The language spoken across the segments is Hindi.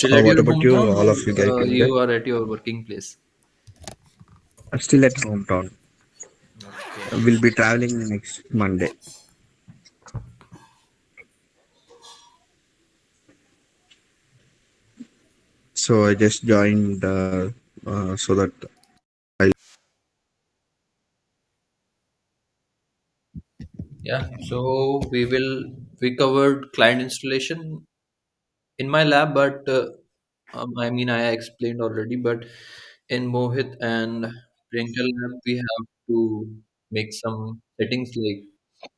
still at What your about you? hometown, All of you guys or in there? you are at your working place? I'm still at hometown. Okay. We'll be traveling next Monday. So I just joined so that I. Yeah. So we covered client installation in my lab, but I mean I explained already. But in Mohit and Priyanka lab, we have to make some settings like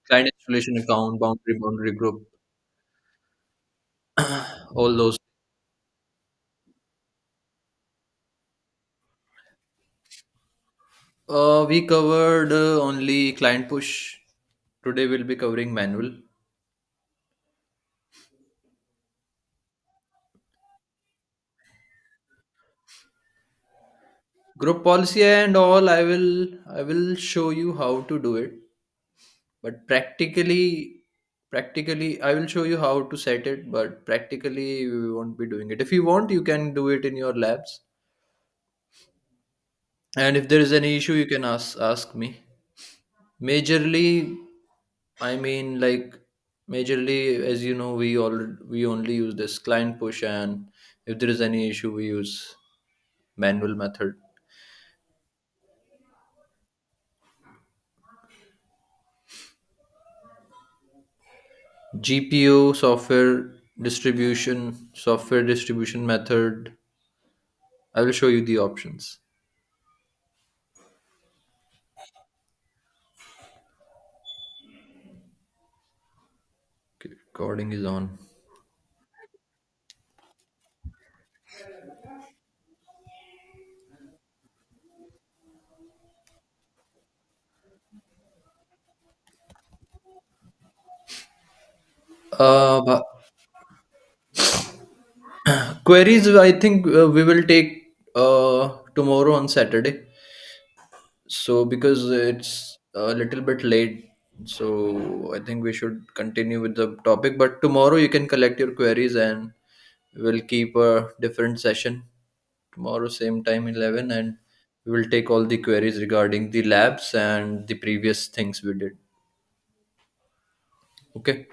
client installation account, boundary group, all those. We covered only client push. Today we'll be covering manual. Group policy and all, I will show you how to do it, but practically I will show you how to set it, but practically we won't be doing it. If you want, you can do it in your labs, and if there is any issue you can ask me. Majorly, I mean, like, majorly, as you know, we only use this client push, and if there is any issue we use manual method. GPO, software distribution method. I will show you the options. Okay, recording is on. But queries, I think we will take tomorrow on Saturday. So because it's a little bit late, so I think we should continue with the topic. But tomorrow you can collect your queries, and we'll keep a different session tomorrow, same time 11, and we will take all the queries regarding the labs and the previous things we did. Okay.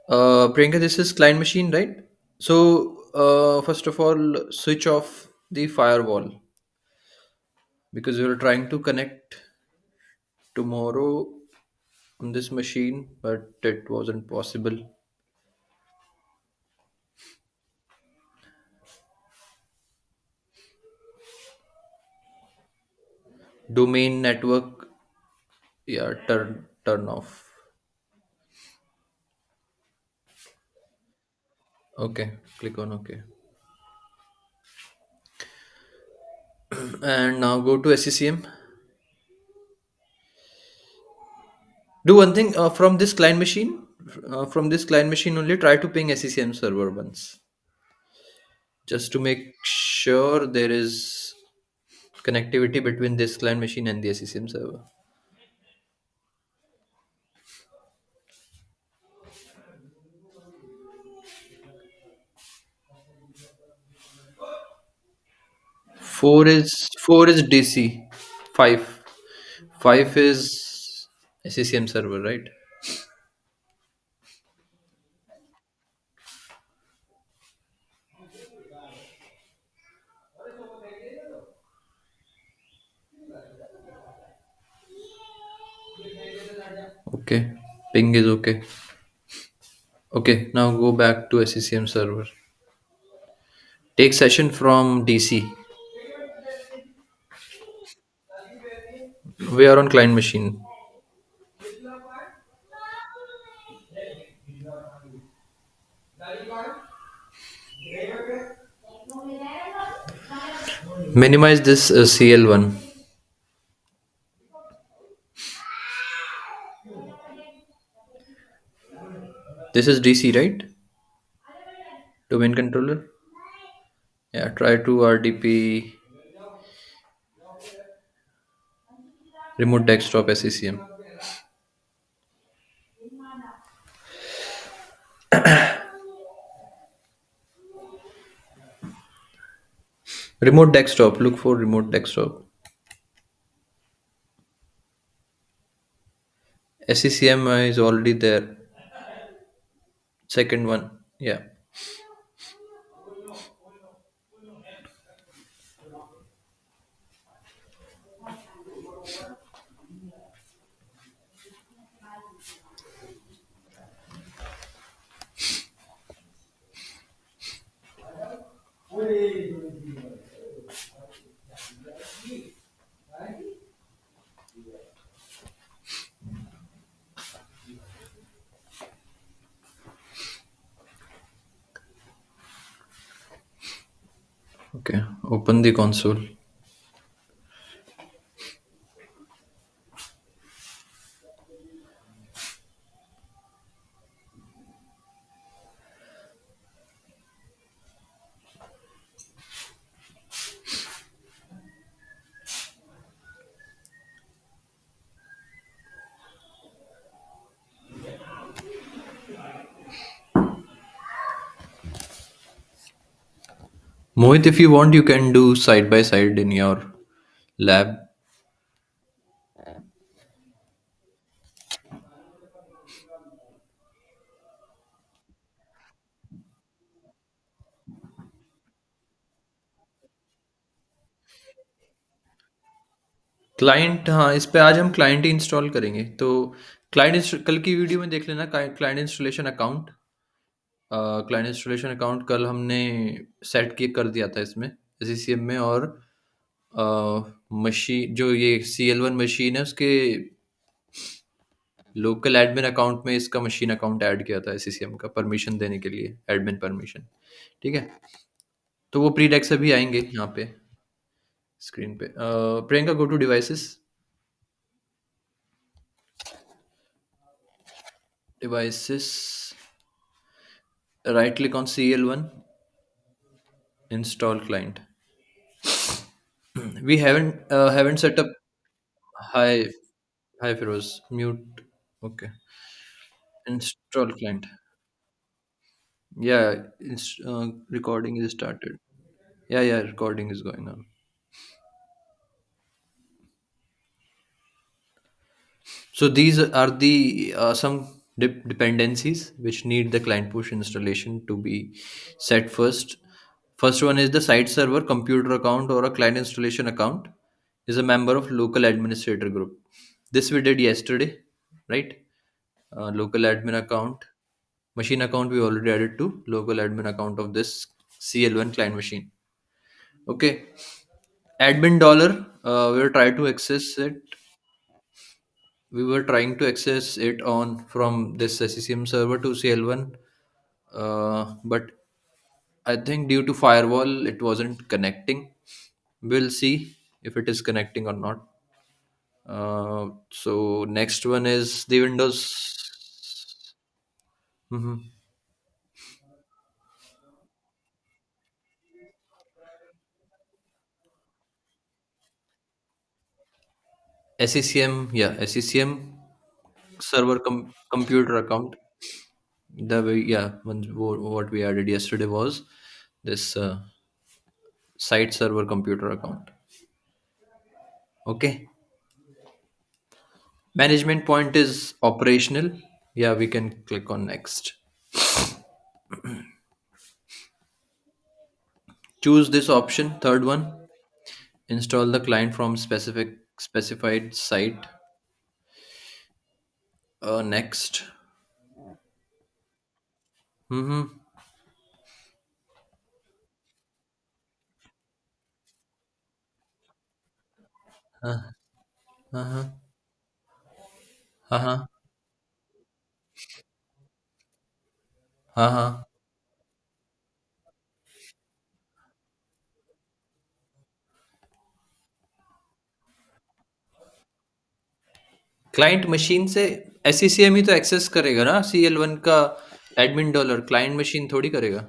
Priyanka, this is client machine, right? So, first of all, switch off the firewall because we were trying to connect tomorrow on this machine, but it wasn't possible. Domain network, yeah, turn off. Okay, click on OK, and now go to SCCM. Do one thing from this client machine only. Try to ping SCCM server once, just to make sure there is connectivity between this client machine and the SCCM server. 4 is DC. 5 is SCCM server, right? Okay, ping is okay. Okay, now go back to SCCM server. Take session from DC. We are on client machine. Minimize this CL1. This is DC, right? Domain controller. Yeah, try to RDP remote desktop SCCM. Remote desktop. Look for remote desktop. SCCM is already there. Second one. Yeah. Okay. Open the console. Mohit, if you want, you can do side by side in your lab. Client, हाँ, इस पे आज हम क्लाइंट ही इंस्टॉल करेंगे। तो क्लाइंट कल की वीडियो में देख लेना, client installation account. Client installation account कल हमने सेट किए कर दिया था इसमें, SCCM में। और मशीन, जो ये CL1 मशीन है, उसके लोकल एडमिन अकाउंट में इसका मशीन अकाउंट ऐड किया था SCCM का, परमिशन देने के लिए, एडमिन परमिशन। ठीक है। तो वो प्रीडेक्स अभी आएंगे यहाँ पे स्क्रीन पे। Priyanka, go to devices. Devices, right click on CL1, install client. We haven't set up. Hi, hi Firoz, mute. Okay, install client. Yeah, recording is started. Yeah, yeah, recording is going on. So these are the some dependencies which need the client push installation to be set first. First one is the site server computer account or a client installation account is a member of local administrator group. This we did yesterday, right? Local admin account, machine account we already added to local admin account of this CL1 client machine. Okay, admin dollar. We will try to access it. We were trying to access it on from this SCCM server to CL1, but I think due to firewall it wasn't connecting. We'll see if it is connecting or not. So next one is the Windows. Mhm. SCCM, yeah, SCCM server computer account. The way, yeah, what we added yesterday was this site server computer account. Okay. Management point is operational. Yeah, we can click on next. Choose this option, third one. Install the client from specified site. Next. Mm-hmm. Uh, uh-huh. Uh-huh. Uh-huh. Client machine से SCCM ही तो एक्सेस करेगा ना CL1 का एडमिन डॉलर, क्लाइंट मशीन थोड़ी करेगा।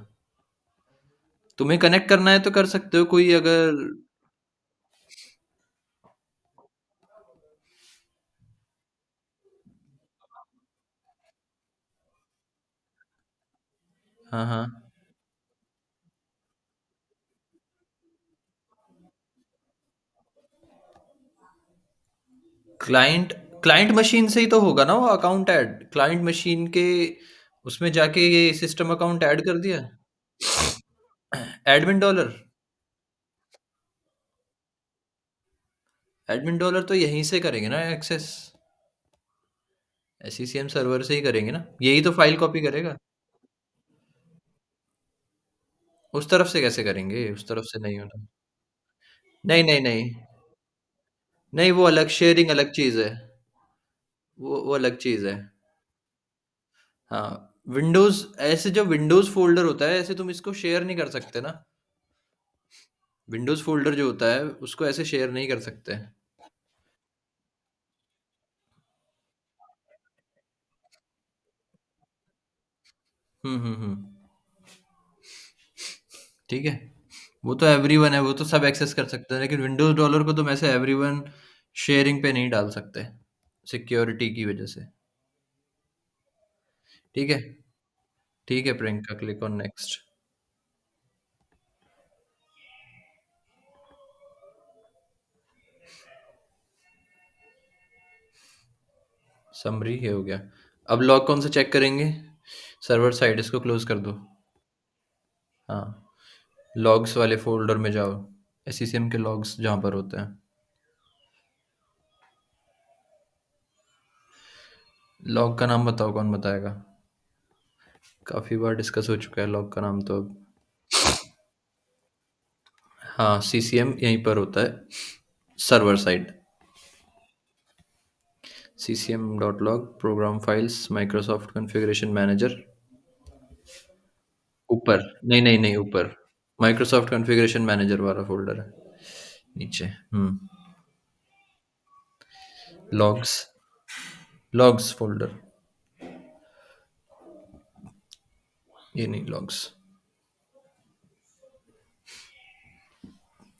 तुम्हें कनेक्ट करना है तो कर सकते हो, कोई अगर। हाँ हाँ। क्लाइंट क्लाइंट मशीन से ही तो होगा ना वो अकाउंट ऐड, क्लाइंट मशीन के उसमें जाके ये सिस्टम अकाउंट ऐड कर दिया। एडमिन डॉलर, एडमिन डॉलर तो यहीं से करेंगे ना एक्सेस, एससीसीएम सर्वर से ही करेंगे ना, यही तो फाइल कॉपी करेगा। उस तरफ से कैसे करेंगे, उस तरफ से नहीं होना। नहीं नहीं नहीं, नहीं वो अलग, शेयरिंग अलग चीज है। वो अलग चीज है। हाँ, विंडोज ऐसे जो विंडोज फोल्डर होता है ऐसे तुम इसको शेयर नहीं कर सकते ना। विंडोज फोल्डर जो होता है उसको ऐसे शेयर नहीं कर सकते। हम्म। ठीक है, वो तो एवरीवन है, वो तो सब एक्सेस कर सकते हैं, लेकिन विंडोज डॉलर को तुम ऐसे एवरीवन शेयरिंग पे नहीं डाल सकते, सिक्योरिटी की वजह से। ठीक है। ठीक है Priyanka, click on next. Summary ये हो गया। अब लॉग कौन सा चेक करेंगे, सर्वर साइड, इसको क्लोज कर दो। हाँ, लॉग्स वाले फोल्डर में जाओ, एससीसीएम के लॉग्स जहाँ पर होते हैं। लॉग का नाम बताओ, कौन बताएगा। काफ़ी बार डिस्कस हो चुका है लॉग का नाम तो अब। हाँ, सीसीएम यहीं पर होता है, server side. ccm dot log, program files, Microsoft configuration manager. ऊपर, नहीं नहीं नहीं, ऊपर माइक्रोसॉफ्ट कॉन्फ़िगरेशन मैनेजर वाला फोल्डर है, नीचे। लॉग्स, लॉग्स फोल्डर, ये नहीं लॉग्स,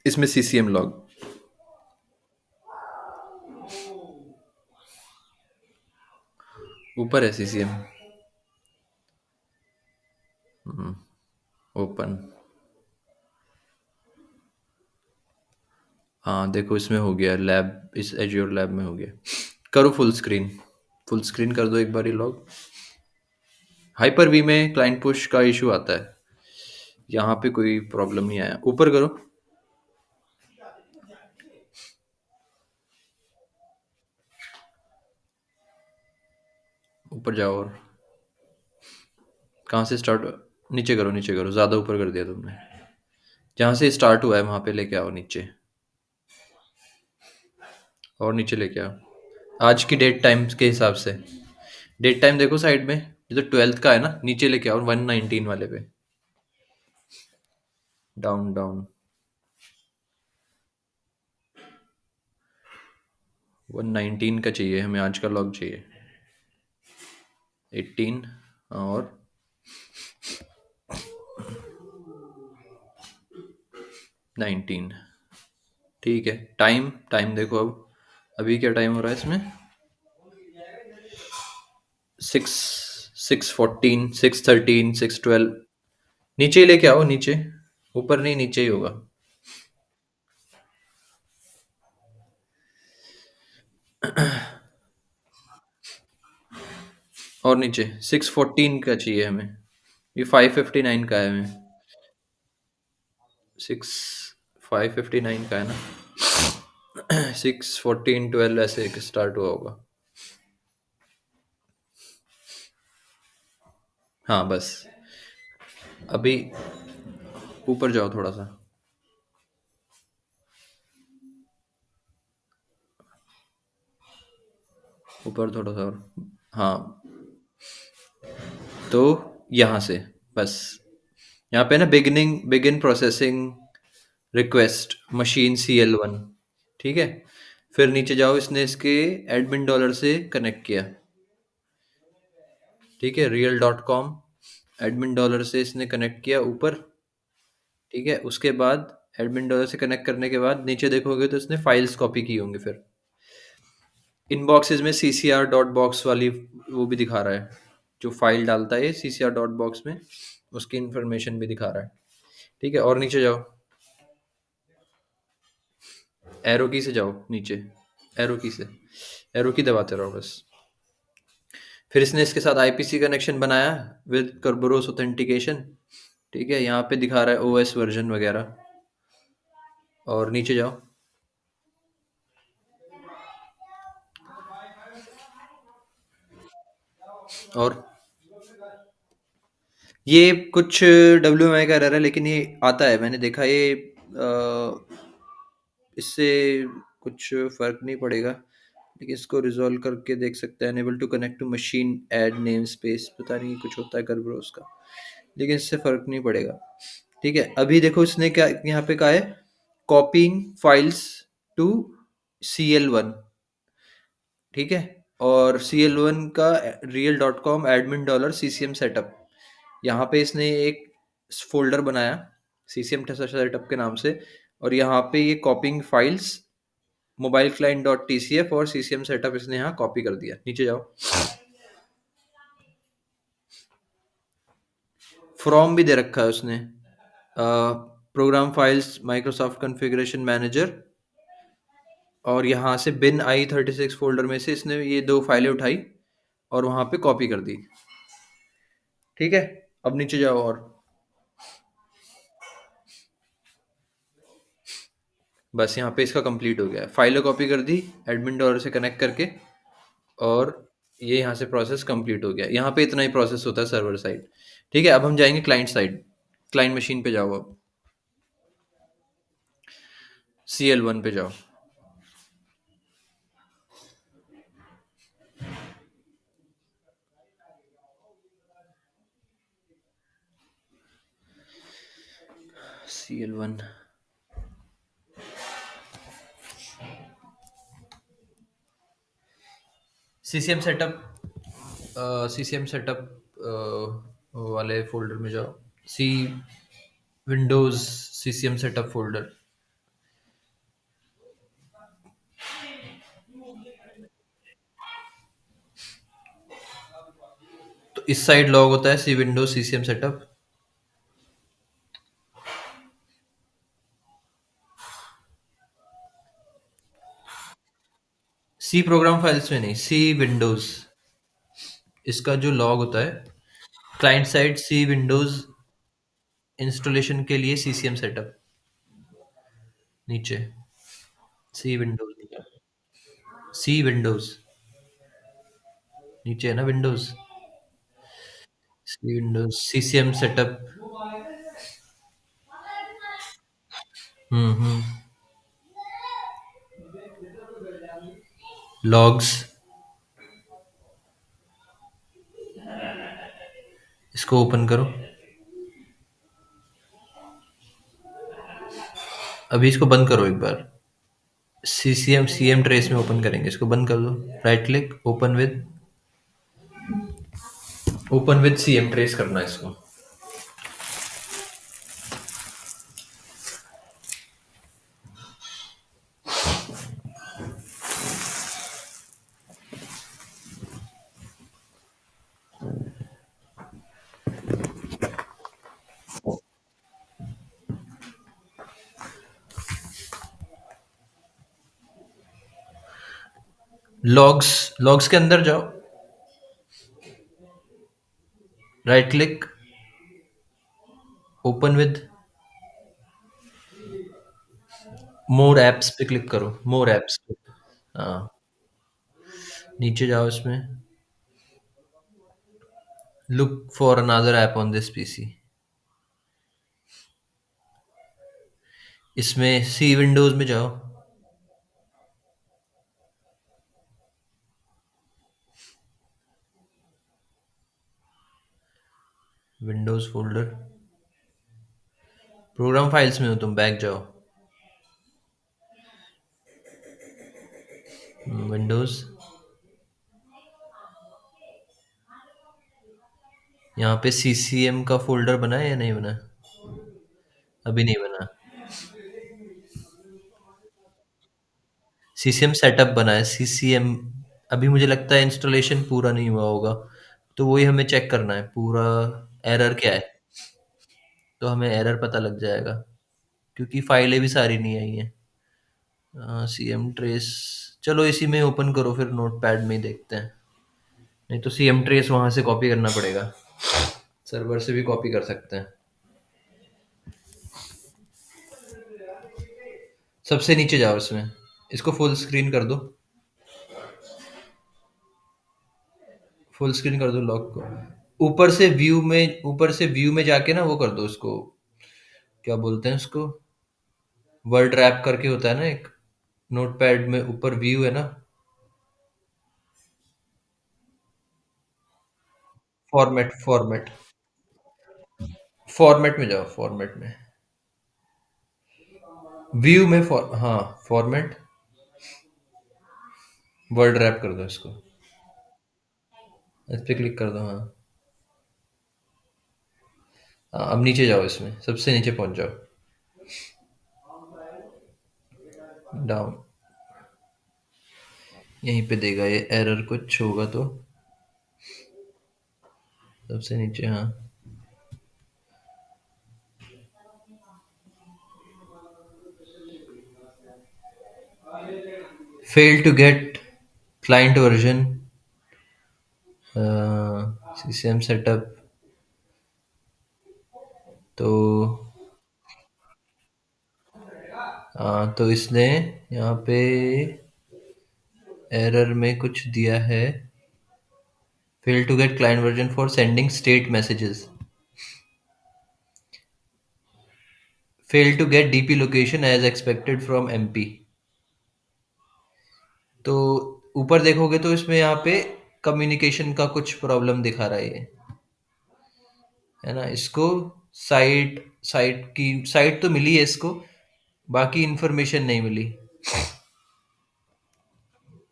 इसमें सीसीएम लॉग। ऊपर है सीसीएम। ओपन। हाँ देखो, इसमें हो गया लैब, इस एज्योर लैब में हो गया। करो फुल स्क्रीन, फुल स्क्रीन कर दो एक बार लॉग। हाइपर वी में क्लाइंट पुश का इशू आता है, यहाँ पे कोई प्रॉब्लम नहीं आया। ऊपर करो, ऊपर जाओ, और कहाँ से स्टार्ट, नीचे करो, नीचे करो, ज़्यादा ऊपर कर दिया तुमने। जहाँ से स्टार्ट हुआ है वहाँ पे लेके आओ नीचे, और नीचे लेके आओ, आज की डेट टाइम के हिसाब से। डेट टाइम देखो साइड में, ये तो 12th का है ना, नीचे लेके आओ 119 वाले पे। डाउन डाउन, 119 का चाहिए हमें, आज का लॉग चाहिए। 18, और 19। ठीक है, टाइम टाइम देखो अब, अभी क्या टाइम हो रहा है इसमें, 6, 6:14, 6:13, 6:12। नीचे ही लेके आओ, नीचे, ऊपर नहीं, नीचे ही होगा। और नीचे 6:14 का चाहिए हमें, ये 5:59 का है हमें। 6, 5:59 का है ना। 6:14, 12 ऐसे स्टार्ट हुआ होगा। हाँ बस, अभी ऊपर जाओ थोड़ा सा, ऊपर थोड़ा सा और। हाँ, तो यहाँ से बस, यहाँ पे ना beginning, begin processing request machine CL1। ठीक है, फिर नीचे जाओ, इसने इसके एडमिन डॉलर से कनेक्ट किया। ठीक है, real.com, एडमिन डॉलर से इसने कनेक्ट किया ऊपर। ठीक है, उसके बाद एडमिन डॉलर से कनेक्ट करने के बाद नीचे देखोगे तो इसने फाइल्स कॉपी की होंगी। फिर इनबॉक्सेस में CCR डॉट बॉक्स वाली वो भी दिखा रहा है, जो फाइल डालता है CCR डॉट बॉक्स में, उसकी इंफॉर्मेशन भी दिखा रहा है। ठीक है, और नीचे जाओ, एरो की से जाओ नीचे, एरो की से, एरो की दबाते रहो बस। फिर इसने इसके साथ आईपीसी कनेक्शन बनाया विद करबरोस ऑथेंटिकेशन। ठीक है, यहाँ पे दिखा रहा है ओएस वर्जन वगैरह। और नीचे जाओ। और ये कुछ WMI का एरर है, लेकिन ये आता है, मैंने देखा ये। इससे कुछ फर्क नहीं पड़ेगा, लेकिन इसको रिजॉल्व करके देख सकते हैं। Unable to connect to machine add namespace, पता नहीं कुछ होता है करब्रोस का, लेकिन इससे फर्क नहीं पड़ेगा। ठीक है, अभी देखो इसने क्या यहाँ पे कहा है, कॉपिंग फाइल्स टू CL1। ठीक है, और CL1 का real.com admin $CCM setup, यहाँ पे इसने एक फोल्डर बनाया CCM सेटअप के नाम से। और यहाँ पे ये कॉपिंग files mobile client dot TCF और CCM सेटअप इसने यहाँ कॉपी कर दिया। नीचे जाओ। फ्रॉम भी दे रखा है उसने, program files Microsoft configuration manager. और यहाँ से bin i36 फोल्डर में से इसने ये दो फाइलें उठाई और वहाँ पे कॉपी कर दी। ठीक है, अब नीचे जाओ। और बस यहाँ पे इसका कंप्लीट हो गया है, फाइलें कॉपी कर दी एडमिन डॉलर से कनेक्ट करके। और ये यहाँ से प्रोसेस कंप्लीट हो गया। यहाँ पे इतना ही प्रोसेस होता है सर्वर साइड। ठीक है, अब हम जाएंगे क्लाइंट साइड। क्लाइंट मशीन पे जाओ, अब CL1 पे जाओ। CL1, CCM setup, CCM setup वाले फोल्डर में जाओ। C Windows CCM setup folder. तो इस साइड लॉग होता है C Windows CCM setup. C program files में नहीं, सी विंडोज, इसका जो लॉग होता है client side C Windows installation के लिए CCM सेटअप। नीचे सी विंडोज, सी विंडोज नीचे है ना विंडोज। सी विंडोज CCM सेटअप। हम्म। लॉग्स, इसको ओपन करो। अभी इसको बंद करो एक बार। CM ट्रेस में ओपन करेंगे, इसको बंद कर दो। Right click, open with CM trace करना है इसको। लॉग्स, लॉग्स के अंदर जाओ। Right click, open with, more apps पे क्लिक करो, मोर एप्स पे। हाँ, नीचे जाओ इसमें, look for another app on this PC। इसमें सी विंडोज में जाओ। विंडोज फोल्डर, प्रोग्राम फाइल्स में हो तुम, बैक जाओ। विंडोज, यहाँ पे CCM का फोल्डर बना है या नहीं बना? अभी नहीं बना। CCM सेटअप बना है, CCM अभी मुझे लगता है इंस्टॉलेशन पूरा नहीं हुआ होगा, तो वही हमें चेक करना है पूरा एरर क्या है। तो हमें एरर पता लग जाएगा, क्योंकि फाइलें भी सारी नहीं आई हैं। CM ट्रेस, चलो इसी में ओपन करो, फिर नोट पैड में ही देखते हैं। नहीं तो सीएम ट्रेस वहां से कॉपी करना पड़ेगा, सर्वर से भी कॉपी कर सकते हैं। सबसे नीचे जाओ इसमें, इसको फुल स्क्रीन कर दो। फुल स्क्रीन कर दो लॉक को। ऊपर से व्यू में जाके ना वो कर दो इसको, क्या बोलते हैं उसको, वर्ड रैप करके होता है ना एक, नोटपैड में ऊपर व्यू है ना। फॉर्मेट फॉर्मेट फॉर्मेट में जाओ, फॉर्मेट में, व्यू में हाँ, फॉर्मेट, वर्ड रैप कर दो इसको। इस पे क्लिक कर दो, हाँ। हाँ, अब नीचे जाओ, इसमें सबसे नीचे पहुंच जाओ, डाउन। यहीं पे देगा ये एरर, कुछ होगा तो। सबसे नीचे, हाँ। Fail to get client version, CCM setup. तो तो इसने यहाँ पे एरर में कुछ दिया है, fail to get client version for sending state messages, fail to get DP location as expected from MP. तो ऊपर देखोगे तो इसमें यहाँ पे कम्युनिकेशन का कुछ प्रॉब्लम दिखा रहा है ये, है ना। इसको साइट साइट तो मिली है इसको, बाकी इंफॉर्मेशन नहीं मिली।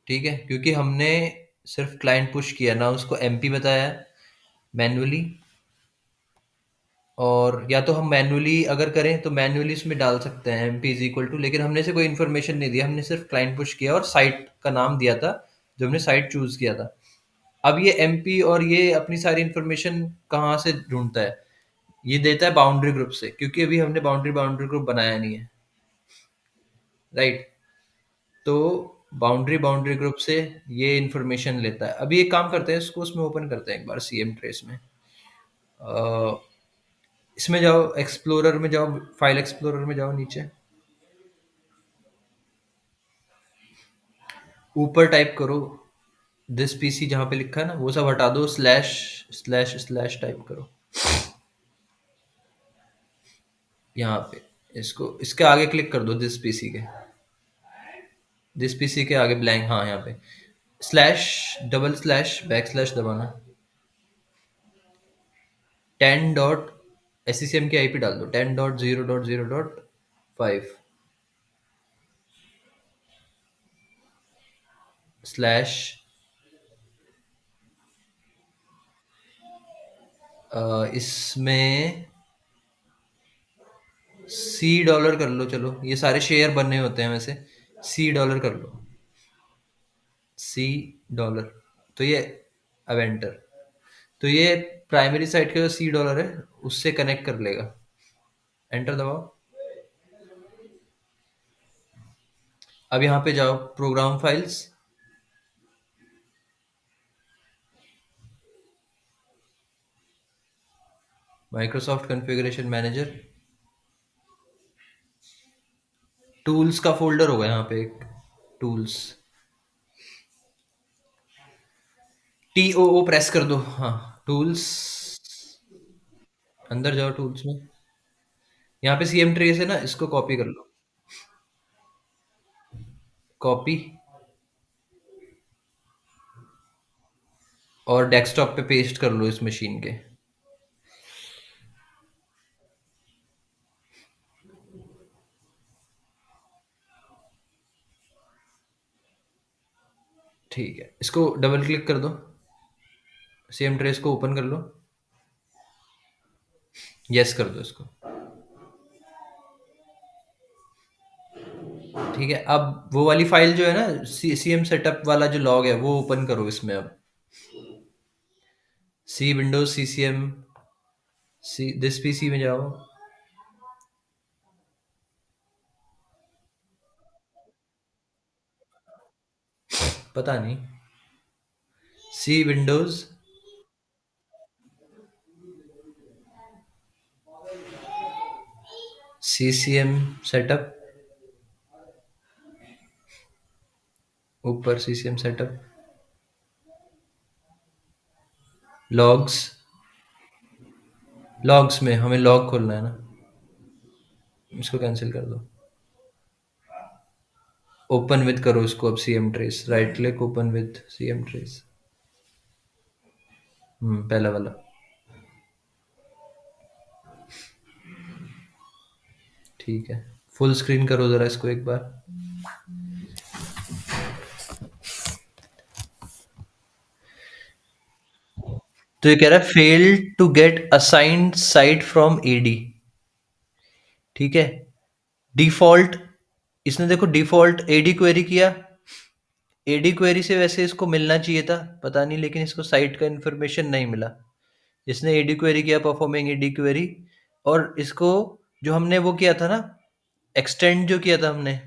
ठीक है, क्योंकि हमने सिर्फ क्लाइंट पुश किया ना, उसको एमपी बताया मैन्युअली। और या तो हम मैन्युअली अगर करें तो मैन्युअली उसमें डाल सकते हैं एमपी इज इक्वल टू, लेकिन हमने से कोई इन्फॉर्मेशन नहीं दिया, हमने सिर्फ क्लाइंट पुश किया और साइट का नाम दिया था जो हमने साइट चूज किया था। अब ये एमपी और ये अपनी सारी इन्फॉर्मेशन कहाँ से ढूंढता है, ये देता है बाउंड्री ग्रुप से, क्योंकि अभी हमने बाउंड्री ग्रुप बनाया नहीं है, राइट। तो बाउंड्री ग्रुप से ये इन्फॉर्मेशन लेता है। अभी एक काम करते हैं, इसको उसमें ओपन करते हैं एक बार, सीएम ट्रेस में। अ, इसमें जाओ, एक्सप्लोरर में जाओ, फाइल एक्सप्लोरर में जाओ नीचे, ऊपर टाइप करो दिस पीसी, जहाँ पे लिखा है ना वो सब हटा दो, स्लैश स्लैश स्लैश टाइप करो यहाँ पे। इसको इसके आगे क्लिक कर दो, दिस पीसी के, दिस पीसी के आगे ब्लैंक, हाँ यहाँ पे slash, double slash, back slash दबाना, 10 डॉट, एससीसीएम की आईपी डाल दो, 10.0.0.5 स्लैश, इसमें सी डॉलर कर लो, चलो ये सारे शेयर बने होते हैं वैसे, सी डॉलर कर लो, सी डॉलर। तो ये, अब एंटर। तो ये प्राइमरी साइट का जो सी डॉलर है उससे कनेक्ट कर लेगा। एंटर दबाओ। अब यहाँ पे जाओ, program files, Microsoft configuration manager, tools का फोल्डर होगा यहाँ पे एक, टूल्स, टी ओ ओ प्रेस कर दो, हाँ, टूल्स। अंदर जाओ टूल्स में, यहाँ पे सीएम ट्रेस है ना, इसको कॉपी कर लो, कॉपी, और डेस्कटॉप पे पेस्ट कर लो इस मशीन के। ठीक है, इसको डबल क्लिक कर दो, सीएम ट्रेस को ओपन कर लो, यस कर दो इसको। ठीक है, अब वो वाली फाइल जो है ना, सीएम सेटअप वाला जो लॉग है वो ओपन करो इसमें अब, C Windows CCM, C this PC में जाओ। पता नहीं। सी विंडोज, CCM सेटअप, ऊपर CCM सेटअप, लॉग्स, लॉग्स में हमें लॉग खोलना है ना, इसको कैंसिल कर दो। ओपन विद करो इसको अब, CM trace, right click, open with CM trace. पहला वाला। ठीक है, फुल स्क्रीन करो जरा इसको एक बार। तो ये कह रहा है fail to get assigned site from AD। ठीक है, डिफॉल्ट, इसने देखो डिफॉल्ट AD क्वेरी किया। AD क्वेरी से वैसे इसको मिलना चाहिए था, पता नहीं, लेकिन इसको साइट का इन्फॉर्मेशन नहीं मिला। इसने AD क्वेरी किया, परफॉर्मिंग AD क्वेरी, और इसको जो हमने वो किया था ना, एक्सटेंड जो किया था हमने,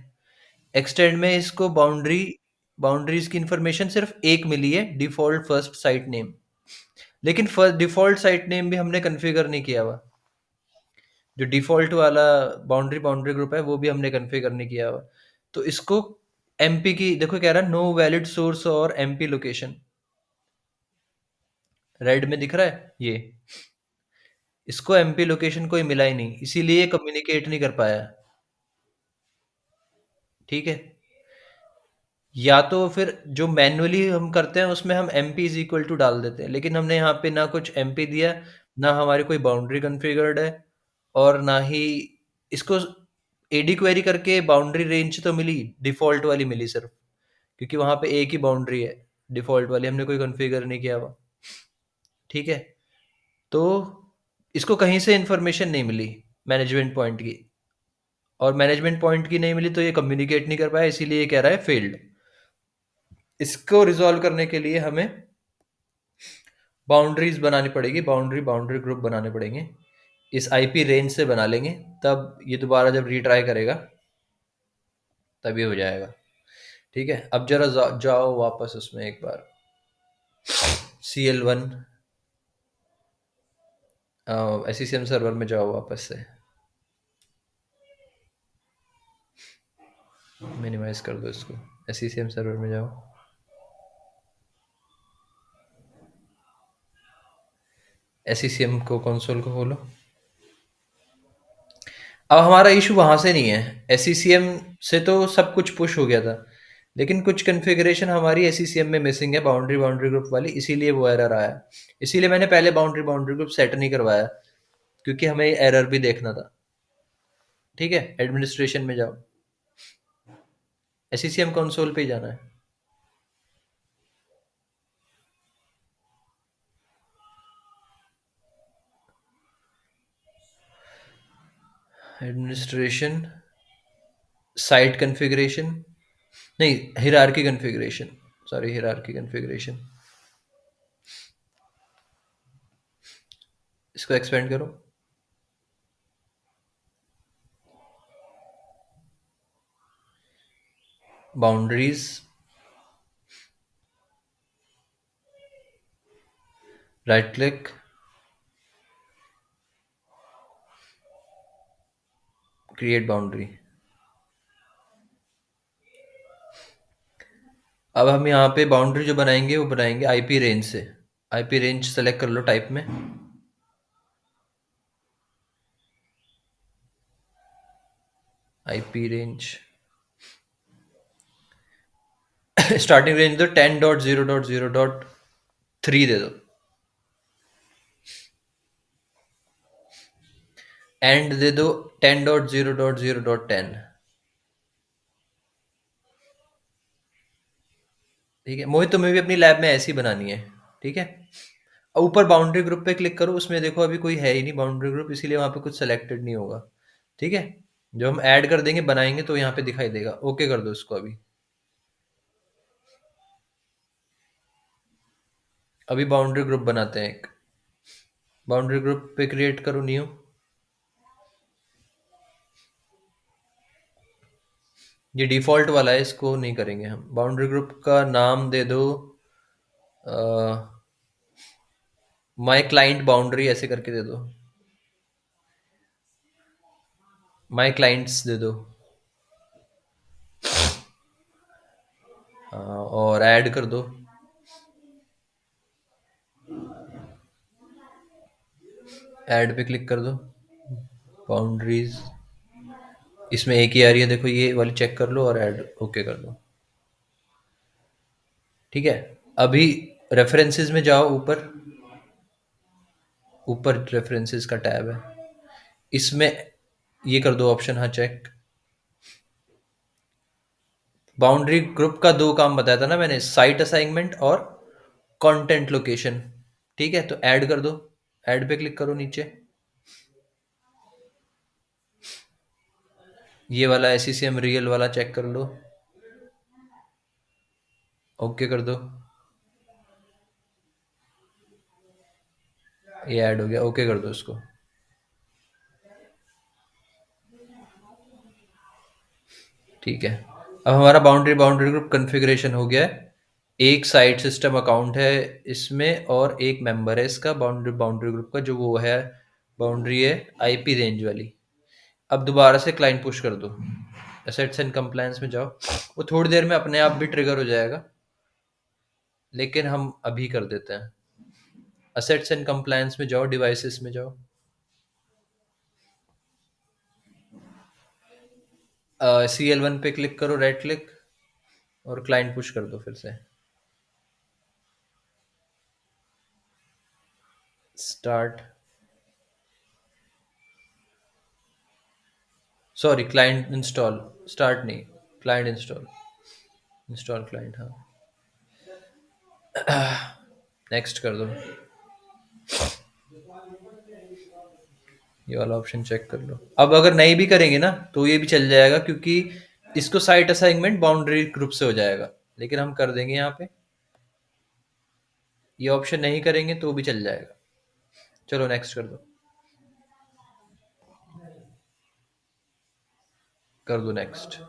एक्सटेंड में इसको बाउंड्रीज की इंफॉर्मेशन सिर्फ एक मिली है, डिफॉल्ट फर्स्ट साइट नेम। लेकिन डिफॉल्ट साइट नेम भी हमने कॉन्फ़िगर नहीं किया हुआ। जो डिफॉल्ट वाला बाउंड्री ग्रुप है वो भी हमने कॉन्फ़िगर नहीं किया हुआ। तो इसको MP की देखो, कह रहा है नो वैलिड सोर्स और MP लोकेशन, रेड में दिख रहा है ये। इसको MP लोकेशन कोई मिला ही नहीं, इसीलिए कम्युनिकेट नहीं कर पाया। ठीक है, या तो फिर जो मैन्युअली हम करते हैं उसमें हम MP इज इक्वल टू डाल देते हैं, लेकिन हमने यहाँ पे ना कुछ MP दिया, ना हमारी कोई बाउंड्री कॉन्फ़िगर्ड है, और ना ही इसको AD क्वेरी करके बाउंड्री रेंज तो मिली, डिफ़ॉल्ट वाली मिली सिर्फ, क्योंकि वहाँ पे एक ही बाउंड्री है, डिफ़ॉल्ट वाली हमने कोई कॉन्फ़िगर नहीं किया हुआ। ठीक है, तो इसको कहीं से इन्फॉर्मेशन नहीं मिली मैनेजमेंट पॉइंट की, और मैनेजमेंट पॉइंट की नहीं मिली तो ये कम्युनिकेट नहीं कर पाया, इसीलिए ये कह रहा है फेल्ड। इसको रिजॉल्व करने के लिए हमें बाउंड्रीज बनानी पड़ेगी, बाउंड्री ग्रुप बनाने पड़ेंगे, इस IP रेंज से बना लेंगे, तब ये दोबारा जब रीट्राई करेगा तब ये हो जाएगा। ठीक है, अब जरा जाओ वापस उसमें एक बार, CL1 SCCM सर्वर में जाओ वापस से, मिनिमाइज कर दो इसको, SCCM सर्वर में जाओ, SCCM को कंसोल को खोलो। अब हमारा इशू वहां से नहीं है, SCCM से तो सब कुछ पुश हो गया था, लेकिन कुछ कॉन्फ़िगरेशन हमारी SCCM में मिसिंग है, बाउंड्री ग्रुप वाली, इसीलिए वो एरर आया। इसीलिए मैंने पहले बाउंड्री ग्रुप सेट नहीं करवाया, क्योंकि हमें एरर भी देखना था। ठीक है, एडमिनिस्ट्रेशन में जाओ, SCCM कंसोल पे ही जाना है। एडमिनिस्ट्रेशन, साइट कॉन्फ़िगरेशन, नहीं, hierarchy configuration, sorry, hierarchy configuration, इसको एक्सपेंड करो। Boundaries, right click, create boundary. अब हम यहाँ पे बाउंड्री जो बनाएंगे वो बनाएंगे IP रेंज से। IP रेंज सेलेक्ट कर लो टाइप में, IP रेंज स्टार्टिंग रेंज दो 10.0.0.3 दे दो, एंड दे दो 10.0.0.10। ठीक है मोहित, तुम्हें भी अपनी लैब में ऐसी बनानी है। ठीक है, अब ऊपर बाउंड्री ग्रुप पे क्लिक करो, उसमें देखो अभी कोई है ही नहीं बाउंड्री ग्रुप, इसीलिए वहां पे कुछ सेलेक्टेड नहीं होगा। ठीक है, जब हम ऐड कर देंगे बनाएंगे तो यहाँ पे दिखाई देगा, ओके कर दो इसको अभी। अभी बाउंड्री ग्रुप बनाते हैं एक, बाउंड्री ग्रुप पे क्रिएट करो न्यू, ये डिफ़ॉल्ट वाला है, इसको नहीं करेंगे हम। बाउंड्री ग्रुप का नाम दे दो माय क्लाइंट बाउंड्री ऐसे करके दे दो, माय क्लाइंट्स दे दो। और ऐड कर दो, ऐड पे क्लिक कर दो, बाउंड्रीज। इसमें एक ही आ रही है, देखो ये वाली चेक कर लो और ऐड ओके कर दो। ठीक है। अभी रेफरेंसेस में जाओ, ऊपर ऊपर रेफरेंसेस का टैब है, इसमें ये कर दो ऑप्शन, हाँ चेक। बाउंड्री ग्रुप का दो काम बताया था ना मैंने, साइट असाइनमेंट और कंटेंट लोकेशन। ठीक है, तो ऐड कर दो, ऐड पे क्लिक करो नीचे। ये वाला एससीसीएम रियल वाला चेक कर लो, ओके कर दो। ये ऐड हो गया, ओके कर दो इसको। ठीक है, अब हमारा बाउंड्री बाउंड्री ग्रुप कॉन्फ़िगरेशन हो गया है। एक साइट सिस्टम अकाउंट है इसमें और एक मेंबर है इसका, बाउंड्री बाउंड्री ग्रुप का जो वो है, बाउंड्री है आईपी रेंज वाली। अब दोबारा से क्लाइंट पुश कर दो, एसेट्स एंड कंप्लायंस में जाओ। वो थोड़ी देर में अपने आप भी ट्रिगर हो जाएगा, लेकिन हम अभी कर देते हैं। एसेट्स एंड कंप्लायंस में जाओ, डिवाइसेस में जाओ, CL1 पे क्लिक करो, राइट क्लिक, और क्लाइंट पुश कर दो फिर से। Start, sorry client install, start नहीं, क्लाइंट इंस्टॉल, इंस्टॉल क्लाइंट, हाँ। नेक्स्ट कर दो, ये वाला ऑप्शन चेक कर लो। अब अगर नहीं भी करेंगे ना तो ये भी चल जाएगा, क्योंकि इसको साइट असाइनमेंट बाउंड्री ग्रुप से हो जाएगा, लेकिन हम कर देंगे यहाँ पे। ये ऑप्शन नहीं करेंगे तो भी चल जाएगा। चलो नेक्स्ट कर दो, कर दो नेक्स्ट।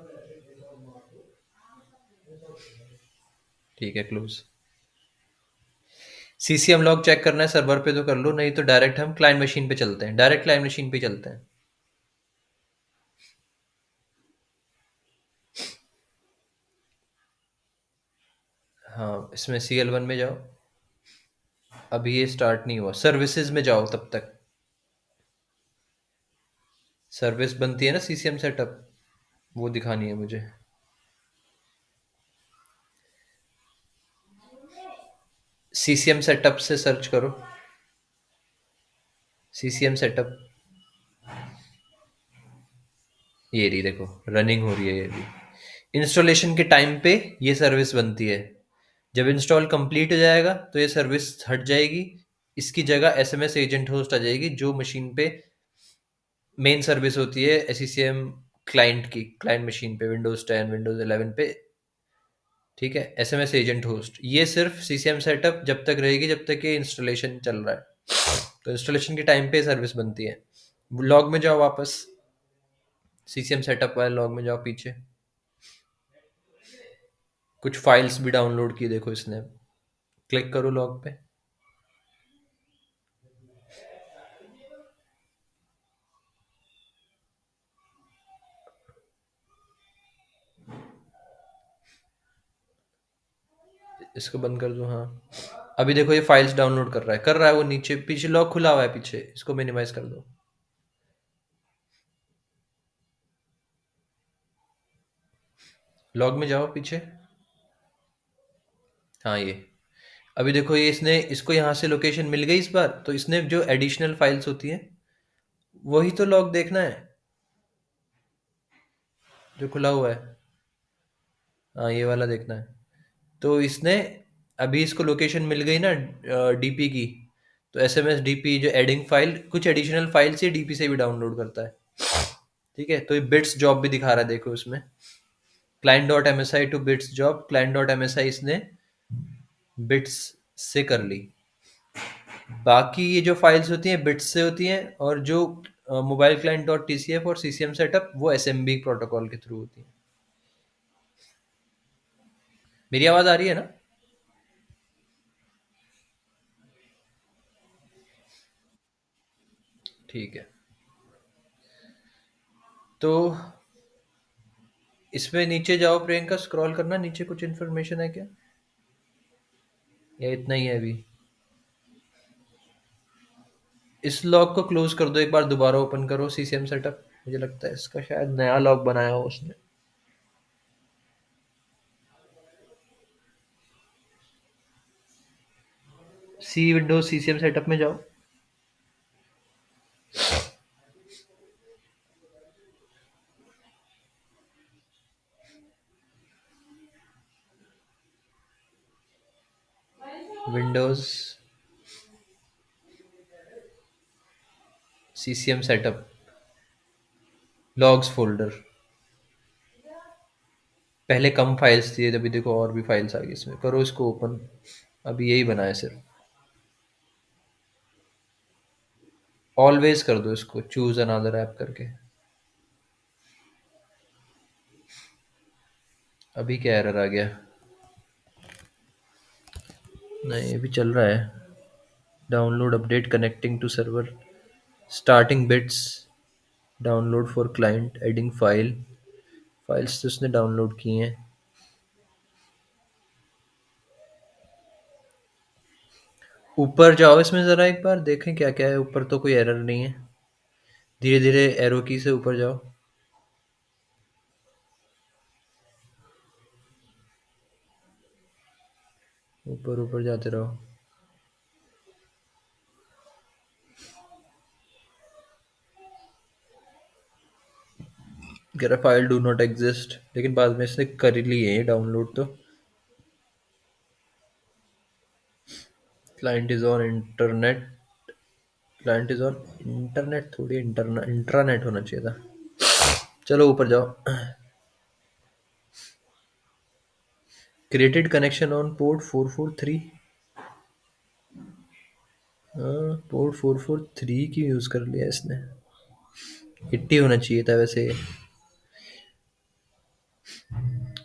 ठीक है, क्लोज। सीसीएम लॉग चेक करना है सर्वर पे तो कर लो, नहीं तो डायरेक्ट हम क्लाइंट मशीन पे चलते हैं, डायरेक्ट क्लाइंट मशीन पे चलते हैं। हाँ, इसमें CL1 में जाओ, अभी ये स्टार्ट नहीं हुआ। सर्विसेज में जाओ तब तक, सर्विस बनती है ना सीसीएम सेटअप, वो दिखानी है मुझे। सीसीएम सेटअप से सर्च करो, सीसीएम सेटअप, ये रही देखो, रनिंग हो रही है ये भी। इंस्टॉलेशन के टाइम पे ये सर्विस बनती है, जब इंस्टॉल कंप्लीट हो जाएगा तो ये सर्विस हट जाएगी। इसकी जगह एसएमएस एजेंट होस्ट आ जाएगी, जो मशीन पे मेन सर्विस होती है एससीसीएम क्लाइंट की, क्लाइंट मशीन पे विंडोज 10 विंडोज 11 पे। ठीक है, एसएमएस एजेंट होस्ट ये सिर्फ सीसीएम सेटअप जब तक रहेगी जब तक ये इंस्टॉलेशन चल रहा है, तो इंस्टॉलेशन के टाइम पे सर्विस बनती है। लॉग में जाओ वापस, सीसीएम सेटअप वाले लॉग में जाओ पीछे, कुछ फाइल्स भी डाउनलोड की देखो इसने, क्लिक करो लॉग पे। इसको बंद कर दो, हाँ। अभी देखो ये फाइल्स डाउनलोड कर रहा है वो नीचे, पीछे लॉग खुला हुआ है पीछे, इसको मिनिमाइज कर दो। लॉग में जाओ पीछे, हाँ ये। अभी देखो ये इसने, इसको यहाँ से लोकेशन मिल गई इस बार, तो इसने जो एडिशनल फाइल्स होती हैं वही तो लॉग देखना है, जो खुला हुआ है। हाँ, ये वाला देखना है। तो इसने, अभी इसको लोकेशन मिल गई ना डीपी की, तो एसएमएस डीपी जो एडिंग फाइल, कुछ एडिशनल फाइल्स ये डीपी से भी डाउनलोड करता है। ठीक है, तो ये बिट्स जॉब भी दिखा रहा है देखो उसमें, client dot M S I to BITS job, client dot M S I इसने बिट्स से कर ली। बाकी ये जो फाइल्स होती हैं बिट्स से होती हैं, और जो mobile client dot T C F और सी सी एम सेटअप वो एस एम बी प्रोटोकॉल के थ्रू होती हैं। मेरी आवाज़ आ रही है ना? ठीक है। तो इसमें नीचे जाओ प्रियंका, स्क्रॉल करना नीचे, कुछ इन्फॉर्मेशन है क्या? या इतना ही है अभी? इस लॉग को क्लोज कर दो, एक बार दोबारा ओपन करो सीसीएम सेटअप। मुझे लगता है इसका शायद नया लॉग बनाया हो उसने। सी विंडोज सीसीएम सेटअप में जाओ। Windows CCM setup, logs folder. पहले कम फाइल्स थी, अभी देखो और भी फाइल्स आ गई इसमें। करो इसको ओपन। अभी यही बना है सिर्फ। ऑलवेज कर दो इसको, चूज अनदर ऐप करके। अभी क्या एरर आ गया? नहीं, अभी चल रहा है। Download update connecting to server, starting BITS, download for client, adding file. Files तो उसने डाउनलोड की हैं। ऊपर जाओ इसमें ज़रा, एक बार देखें क्या क्या है ऊपर। तो कोई एरर नहीं है। धीरे धीरे एरो की से ऊपर जाओ। ऊपर ऊपर जाते रहो। कह रहा फाइल डू नॉट एग्जिस्ट, लेकिन बाद में इसने कर ही ली है डाउनलोड तो। Client is on internet. Client is on internet, थोड़ी इंट्रानेट होना चाहिए था। चलो ऊपर जाओ। Created connection on port 443। हाँ, पोर्ट 443 की यूज़ कर लिया इसने। 80 होना चाहिए था वैसे।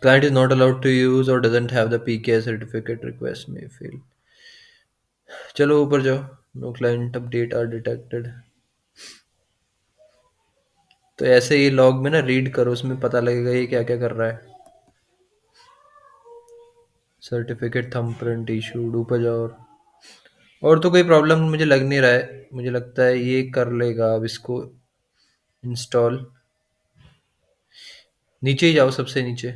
Client is not allowed to use or doesn't have the PKI certificate, request may fail। चलो ऊपर जाओ। No client update are detected. तो ऐसे ही लॉग में ना रीड करो, उसमें पता लगेगा ये क्या क्या कर रहा है। सर्टिफिकेट थंबप्रिंट इशूड, ऊपर जाओ। और तो कोई प्रॉब्लम मुझे लग नहीं रहा है। मुझे लगता है ये कर लेगा अब इसको इंस्टॉल। नीचे ही जाओ, सबसे नीचे।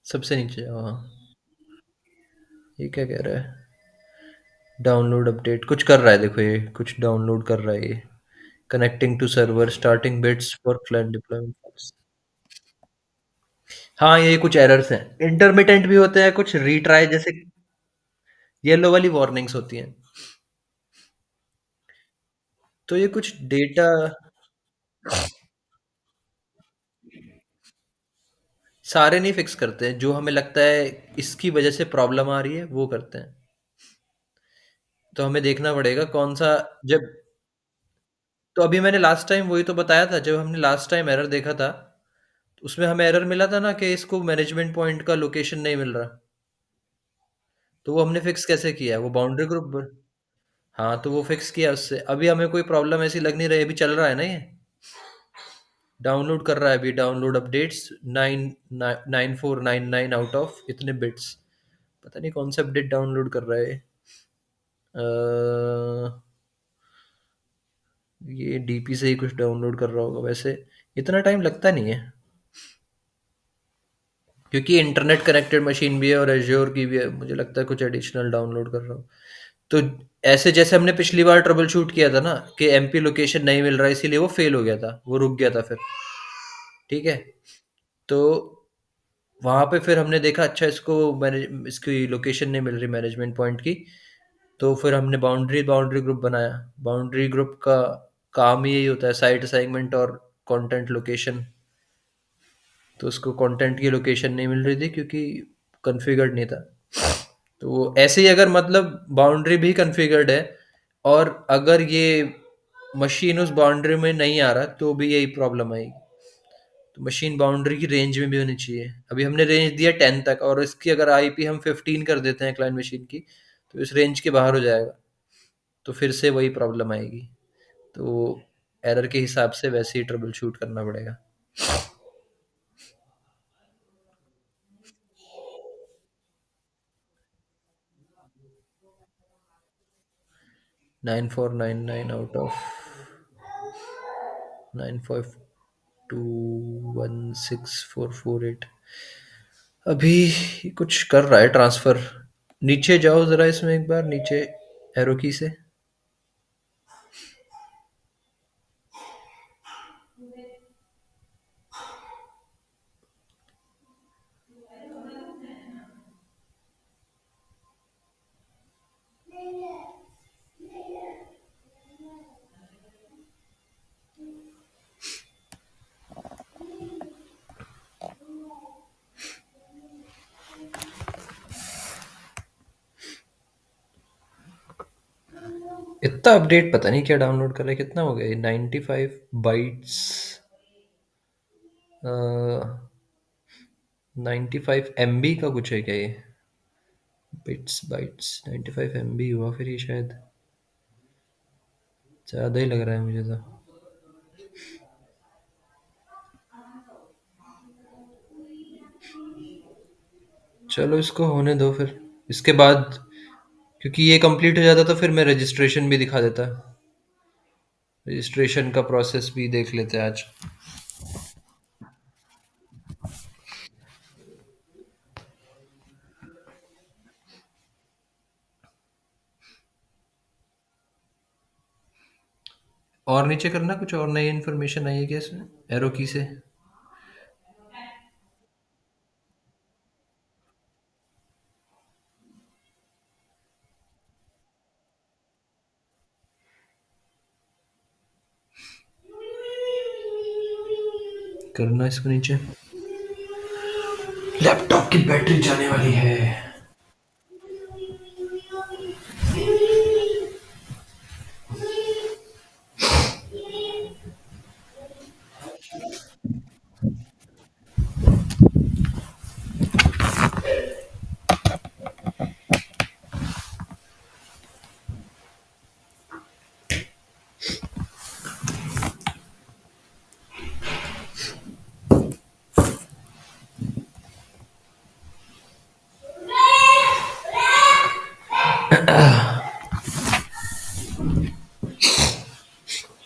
सबसे नीचे जाओ, हाँ। ये क्या कह रहा है? डाउनलोड अपडेट कुछ कर रहा है, देखो ये कुछ डाउनलोड कर रहा है ये। Connecting to server, starting BITS for client deployment. हाँ, ये कुछ एरर्स हैं, इंटरमिटेंट भी होते हैं, कुछ रीट्राई जैसे येलो वाली वार्निंग्स होती हैं। तो ये कुछ डेटा सारे नहीं फिक्स करते हैं, जो हमें लगता है इसकी वजह से प्रॉब्लम आ रही है वो करते हैं। तो हमें देखना पड़ेगा कौन सा। जब तो अभी मैंने लास्ट टाइम वही तो बताया था, जब हमने लास्ट टाइम एरर देखा था, उसमें हमें एरर मिला था ना कि इसको मैनेजमेंट पॉइंट का लोकेशन नहीं मिल रहा। तो वो हमने फिक्स कैसे किया? वो बाउंड्री ग्रुप। हाँ, तो वो फिक्स किया उससे। अभी हमें कोई प्रॉब्लम ऐसी लग नहीं रही, अभी चल रहा है ना ये। डाउनलोड कर रहा है अभी, डाउनलोड अपडेट्स 9499 आउट ऑफ इतने बिट्स। पता नहीं कौन सा अपडेट डाउनलोड कर रहा है। ये डीपी से ही कुछ डाउनलोड कर रहा होगा वैसे। इतना टाइम लगता नहीं है, क्योंकि इंटरनेट कनेक्टेड मशीन भी है और एज्योर की भी है। मुझे लगता है कुछ एडिशनल डाउनलोड कर रहा हूँ। तो ऐसे जैसे हमने पिछली बार ट्रबल शूट किया था ना, कि एमपी लोकेशन नहीं मिल रहा, इसीलिए वो फेल हो गया था, वो रुक गया था फिर। ठीक है। तो वहाँ पे फिर हमने देखा, अच्छा इसको मैनेज इसकी लोकेशन नहीं मिल रही मैनेजमेंट पॉइंट की। तो फिर हमने बाउंड्री ग्रुप बनाया। बाउंड्री ग्रुप का काम ही यही होता है, साइट असाइनमेंट और कंटेंट लोकेशन। तो उसको कंटेंट की लोकेशन नहीं मिल रही थी क्योंकि कॉन्फ़िगर्ड नहीं था। तो ऐसे ही अगर मतलब बाउंड्री भी कॉन्फ़िगर्ड है, और अगर ये मशीन उस बाउंड्री में नहीं आ रहा तो भी यही प्रॉब्लम आएगी। तो मशीन बाउंड्री की रेंज में भी होनी चाहिए। अभी हमने रेंज दिया 10 तक, और इसकी अगर आईपी हम 15 कर देते हैं क्लाइंट मशीन की, तो इस रेंज के बाहर हो जाएगा। तो फिर से वही प्रॉब्लम आएगी। तो एरर के हिसाब से वैसे ही ट्रबल शूट करना पड़ेगा। 9499 आउट ऑफ 95216,448। अभी कुछ कर रहा है ट्रांसफर। नीचे जाओ जरा, इसमें एक बार नीचे एरो की से। इतना अपडेट पता नहीं क्या डाउनलोड कर रहा है। कितना हो गया ये? 95 बाइट्स। 95 MB का कुछ है क्या ये? बिट्स बाइट्स 95 MB हुआ फिर ये शायद। ज़्यादा ही लग रहा है मुझे तो। चलो इसको होने दो फिर। इसके बाद, क्योंकि ये कंप्लीट हो जाता तो फिर मैं रजिस्ट्रेशन भी दिखा देता। रजिस्ट्रेशन का प्रोसेस भी देख लेते हैं आज। और नीचे करना, कुछ और नई इन्फॉर्मेशन आई है क्या इसमें एरो की से? करना इसको नीचे। लैपटॉप की बैटरी जाने वाली है।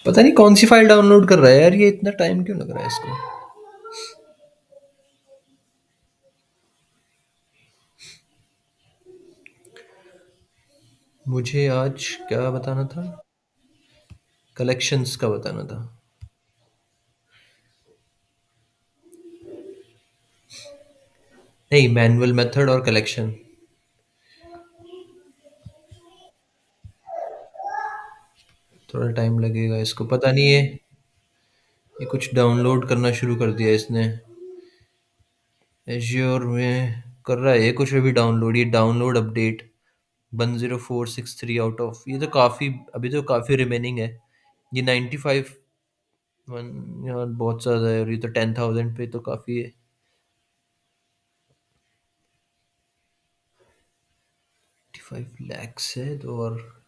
पता नहीं कौन सी फाइल डाउनलोड कर रहा है यार, ये इतना टाइम क्यों लग रहा है इसको? मुझे आज क्या बताना था? कलेक्शंस का बताना था। नहीं, मैनुअल मेथड और कलेक्शन। थोड़ा टाइम लगेगा इसको, पता नहीं ये कुछ डाउनलोड करना शुरू कर दिया इसने। एज्योर में कर रहा है ये कुछ अभी डाउनलोड। ये डाउनलोड अपडेट 10463 आउट ऑफ, ये तो काफ़ी, अभी तो काफ़ी रिमेनिंग है। ये 95 वन यार बहुत ज़्यादा है, और ये तो 10,000 पे तो काफ़ी है। 85 lakhs है तो, और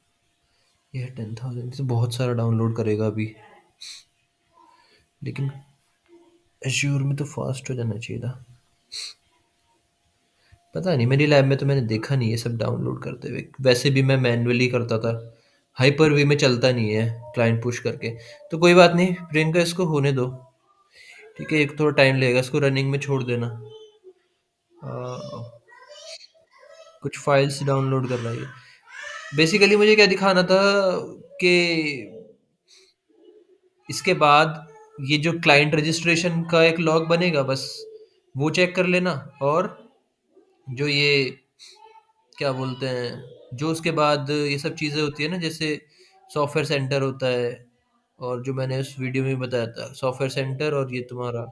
ये 10,000 तो बहुत सारा डाउनलोड करेगा अभी। लेकिन एज्योर में तो फास्ट हो जाना चाहिए था। पता नहीं, मेरी लैब में तो मैंने देखा नहीं ये सब डाउनलोड करते हुए। वैसे भी मैं मैन्युअली करता था। हाइपर वी में चलता नहीं है क्लाइंट पुश करके। तो कोई बात नहीं प्रियंका, इसको होने दो। ठीक है, एक थोड़ा टाइम लगेगा, इसको रनिंग में छोड़ देना। आ, कुछ फाइल्स डाउनलोड कर रहा है। बेसिकली मुझे क्या दिखाना था कि इसके बाद ये जो क्लाइंट रजिस्ट्रेशन का एक लॉग बनेगा, बस वो चेक कर लेना। और जो ये क्या बोलते हैं, जो उसके बाद ये सब चीज़ें होती है ना, जैसे सॉफ्टवेयर सेंटर होता है, और जो मैंने उस वीडियो में बताया था सॉफ्टवेयर सेंटर, और ये तुम्हारा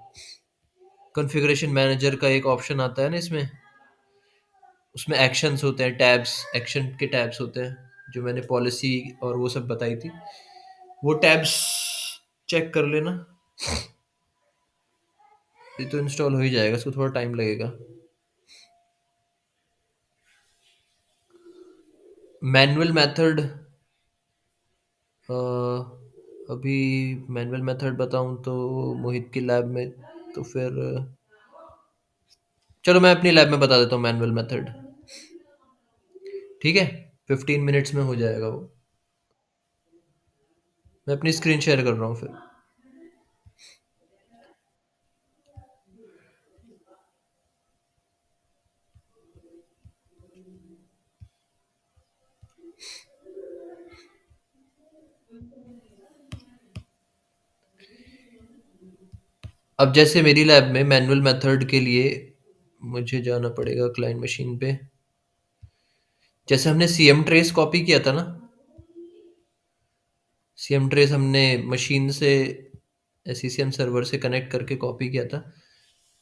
कॉन्फ़िगरेशन मैनेजर का एक ऑप्शन आता है ना इसमें। उसमें एक्शंस होते हैं, टैब्स, एक्शन के टैब्स होते हैं, जो मैंने पॉलिसी और वो सब बताई थी। वो टैब्स चेक कर लेना। ये तो इंस्टॉल हो ही जाएगा, इसको थोड़ा टाइम लगेगा। मैनुअल मेथड, अभी मैनुअल मेथड बताऊं तो मोहित की लैब में, तो फिर चलो मैं अपनी लैब में बता देता हूँ मैनुअल मेथड। ठीक है, 15 मिनट्स में हो जाएगा वो। मैं अपनी स्क्रीन शेयर कर रहा हूँ फिर। अब जैसे मेरी लैब में मैनुअल मेथड के लिए मुझे जाना पड़ेगा क्लाइंट मशीन पे। जैसे हमने सीएम ट्रेस कॉपी किया था ना, सीएम ट्रेस हमने मशीन से एससीसीएम सर्वर से कनेक्ट करके कॉपी किया था,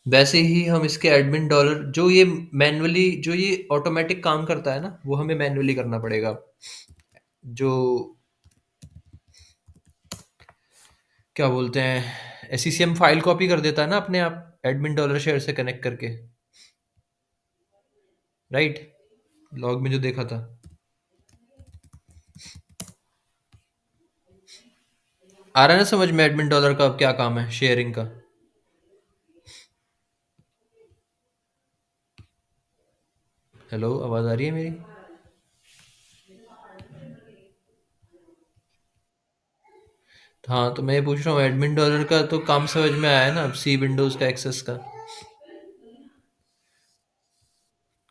वैसे ही हम इसके एडमिन डॉलर, जो ये मैन्युअली, जो ये ऑटोमेटिक काम करता है ना, वो हमें मैन्युअली करना पड़ेगा। जो क्या बोलते हैं, एससीसीएम फाइल कॉपी कर देता है ना अपने आप एडमिन डॉलर शेयर से कनेक्ट करके, राइट? लॉग में जो देखा था। आ रहा है ना समझ में एडमिन डॉलर का अब क्या काम है शेयरिंग का? हेलो, आवाज आ रही है मेरी? हाँ, तो मैं ये पूछ रहा हूँ एडमिन डॉलर का तो काम समझ में आया है ना, अब सी विंडोज का एक्सेस का।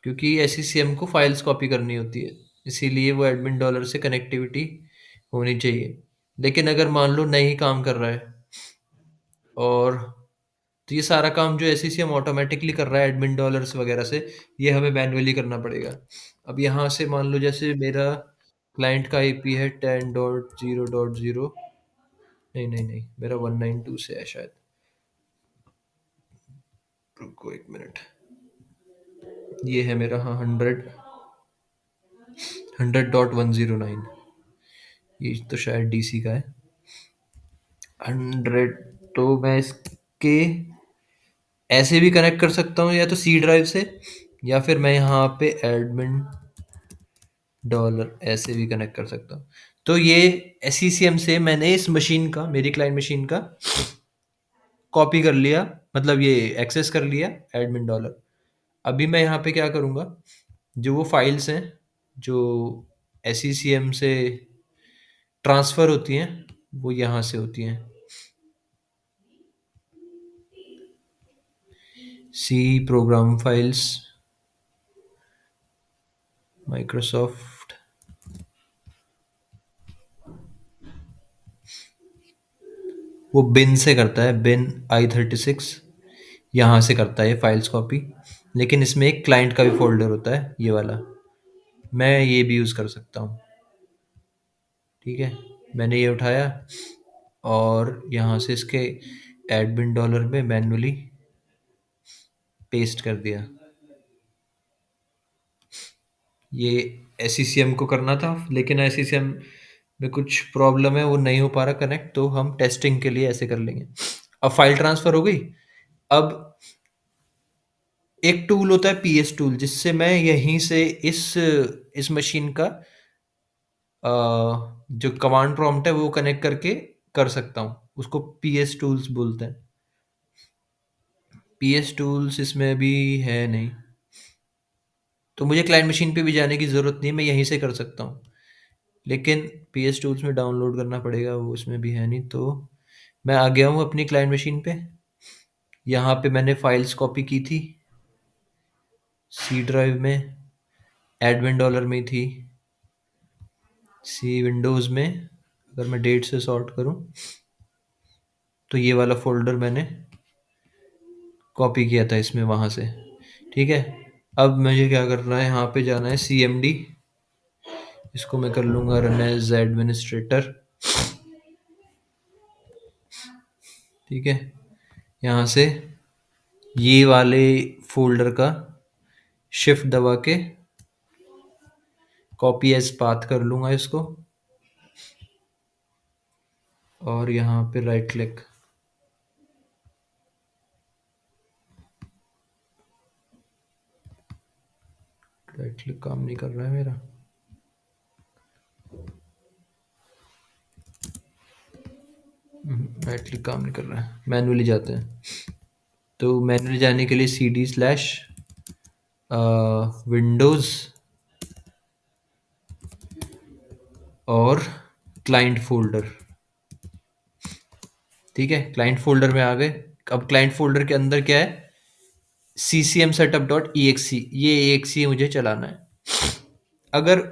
क्योंकि एससीसीएम को फाइल्स कॉपी करनी होती है, इसीलिए वो एडमिन डॉलर से कनेक्टिविटी होनी चाहिए। लेकिन अगर मान लो नहीं काम कर रहा है, और तो ये सारा काम जो एससीसीएम ऑटोमेटिकली कर रहा है एडमिन डॉलर्स वगैरह से, ये हमें मैन्युअली करना पड़ेगा। अब यहाँ से मान लो जैसे मेरा क्लाइंट का आईपी है 10.0.0, नहीं नहीं नहीं, मेरा 192 से है शायद। रुको एक मिनट, ये है मेरा, हाँ, 100.109। ये तो शायद डीसी का है। 100, तो मैं इसके ऐसे भी कनेक्ट कर सकता हूँ या तो सी ड्राइव से, या फिर मैं यहाँ पे एडमिन डॉलर ऐसे भी कनेक्ट कर सकता हूँ। तो ये एससीसीएम से मैंने इस मशीन का, मेरी क्लाइंट मशीन का कॉपी कर लिया, मतलब ये एक्सेस कर लिया एडमिन डॉलर। अभी मैं यहाँ पे क्या करूँगा, जो वो फाइल्स हैं जो एससीसीएम से ट्रांसफ़र होती हैं, वो यहाँ से होती हैं। सी प्रोग्राम फाइल्स, माइक्रोसॉफ्ट, वो बिन से करता है, बिन i36, यहाँ से करता है ये फाइल्स कॉपी। लेकिन इसमें एक क्लाइंट का भी फ़ोल्डर होता है, ये वाला, मैं ये भी यूज़ कर सकता हूँ। ठीक है, मैंने ये उठाया और यहाँ से इसके एडमिन डॉलर में मैन्युअली पेस्ट कर दिया। ये एससीसीएम को करना था, लेकिन एससीसीएम में कुछ प्रॉब्लम है, वो नहीं हो पा रहा कनेक्ट, तो हम टेस्टिंग के लिए ऐसे कर लेंगे। अब फाइल ट्रांसफ़र हो गई। अब एक टूल होता है पीएस टूल, जिससे मैं यहीं से इस मशीन का अ, जो कमांड प्रॉम्प्ट है वो कनेक्ट करके कर सकता हूँ। उसको पीएस टूल्स बोलते हैं। पीएस टूल्स इसमें अभी है नहीं, तो मुझे क्लाइंट मशीन पे भी जाने की ज़रूरत नहीं है, मैं यहीं से कर सकता हूँ। लेकिन पीएस टूल्स में डाउनलोड करना पड़ेगा, वो उसमें भी है नहीं। तो मैं आ गया हूँ अपनी क्लाइंट मशीन पे। यहाँ पे मैंने फाइल्स कॉपी की थी सी ड्राइव में, एडमिन डॉलर में ही थी। सी विंडोज़ में अगर मैं डेट से सॉर्ट करूँ, तो ये वाला फ़ोल्डर मैंने कॉपी किया था इसमें, वहाँ से। ठीक है, अब मुझे क्या करना है, यहाँ पे जाना है सीएमडी, इसको मैं कर लूँगा रन एज एडमिनिस्ट्रेटर। ठीक है, यहाँ से ये वाले फ़ोल्डर का शिफ्ट दबा के कॉपी एज पाथ कर लूँगा इसको। और यहाँ पे राइट क्लिक। राइट क्लिक काम नहीं कर रहा है मेरा। राइट क्लिक काम नहीं कर रहा है, मैनुअली जाते हैं। तो मैनुअली जाने के लिए सी डी स्लैश विंडोज़ और क्लाइंट फ़ोल्डर। ठीक है, क्लाइंट फ़ोल्डर में आ गए। अब क्लाइंट फ़ोल्डर के अंदर क्या है, CCM setup डॉट exe, ये exe मुझे चलाना है। अगर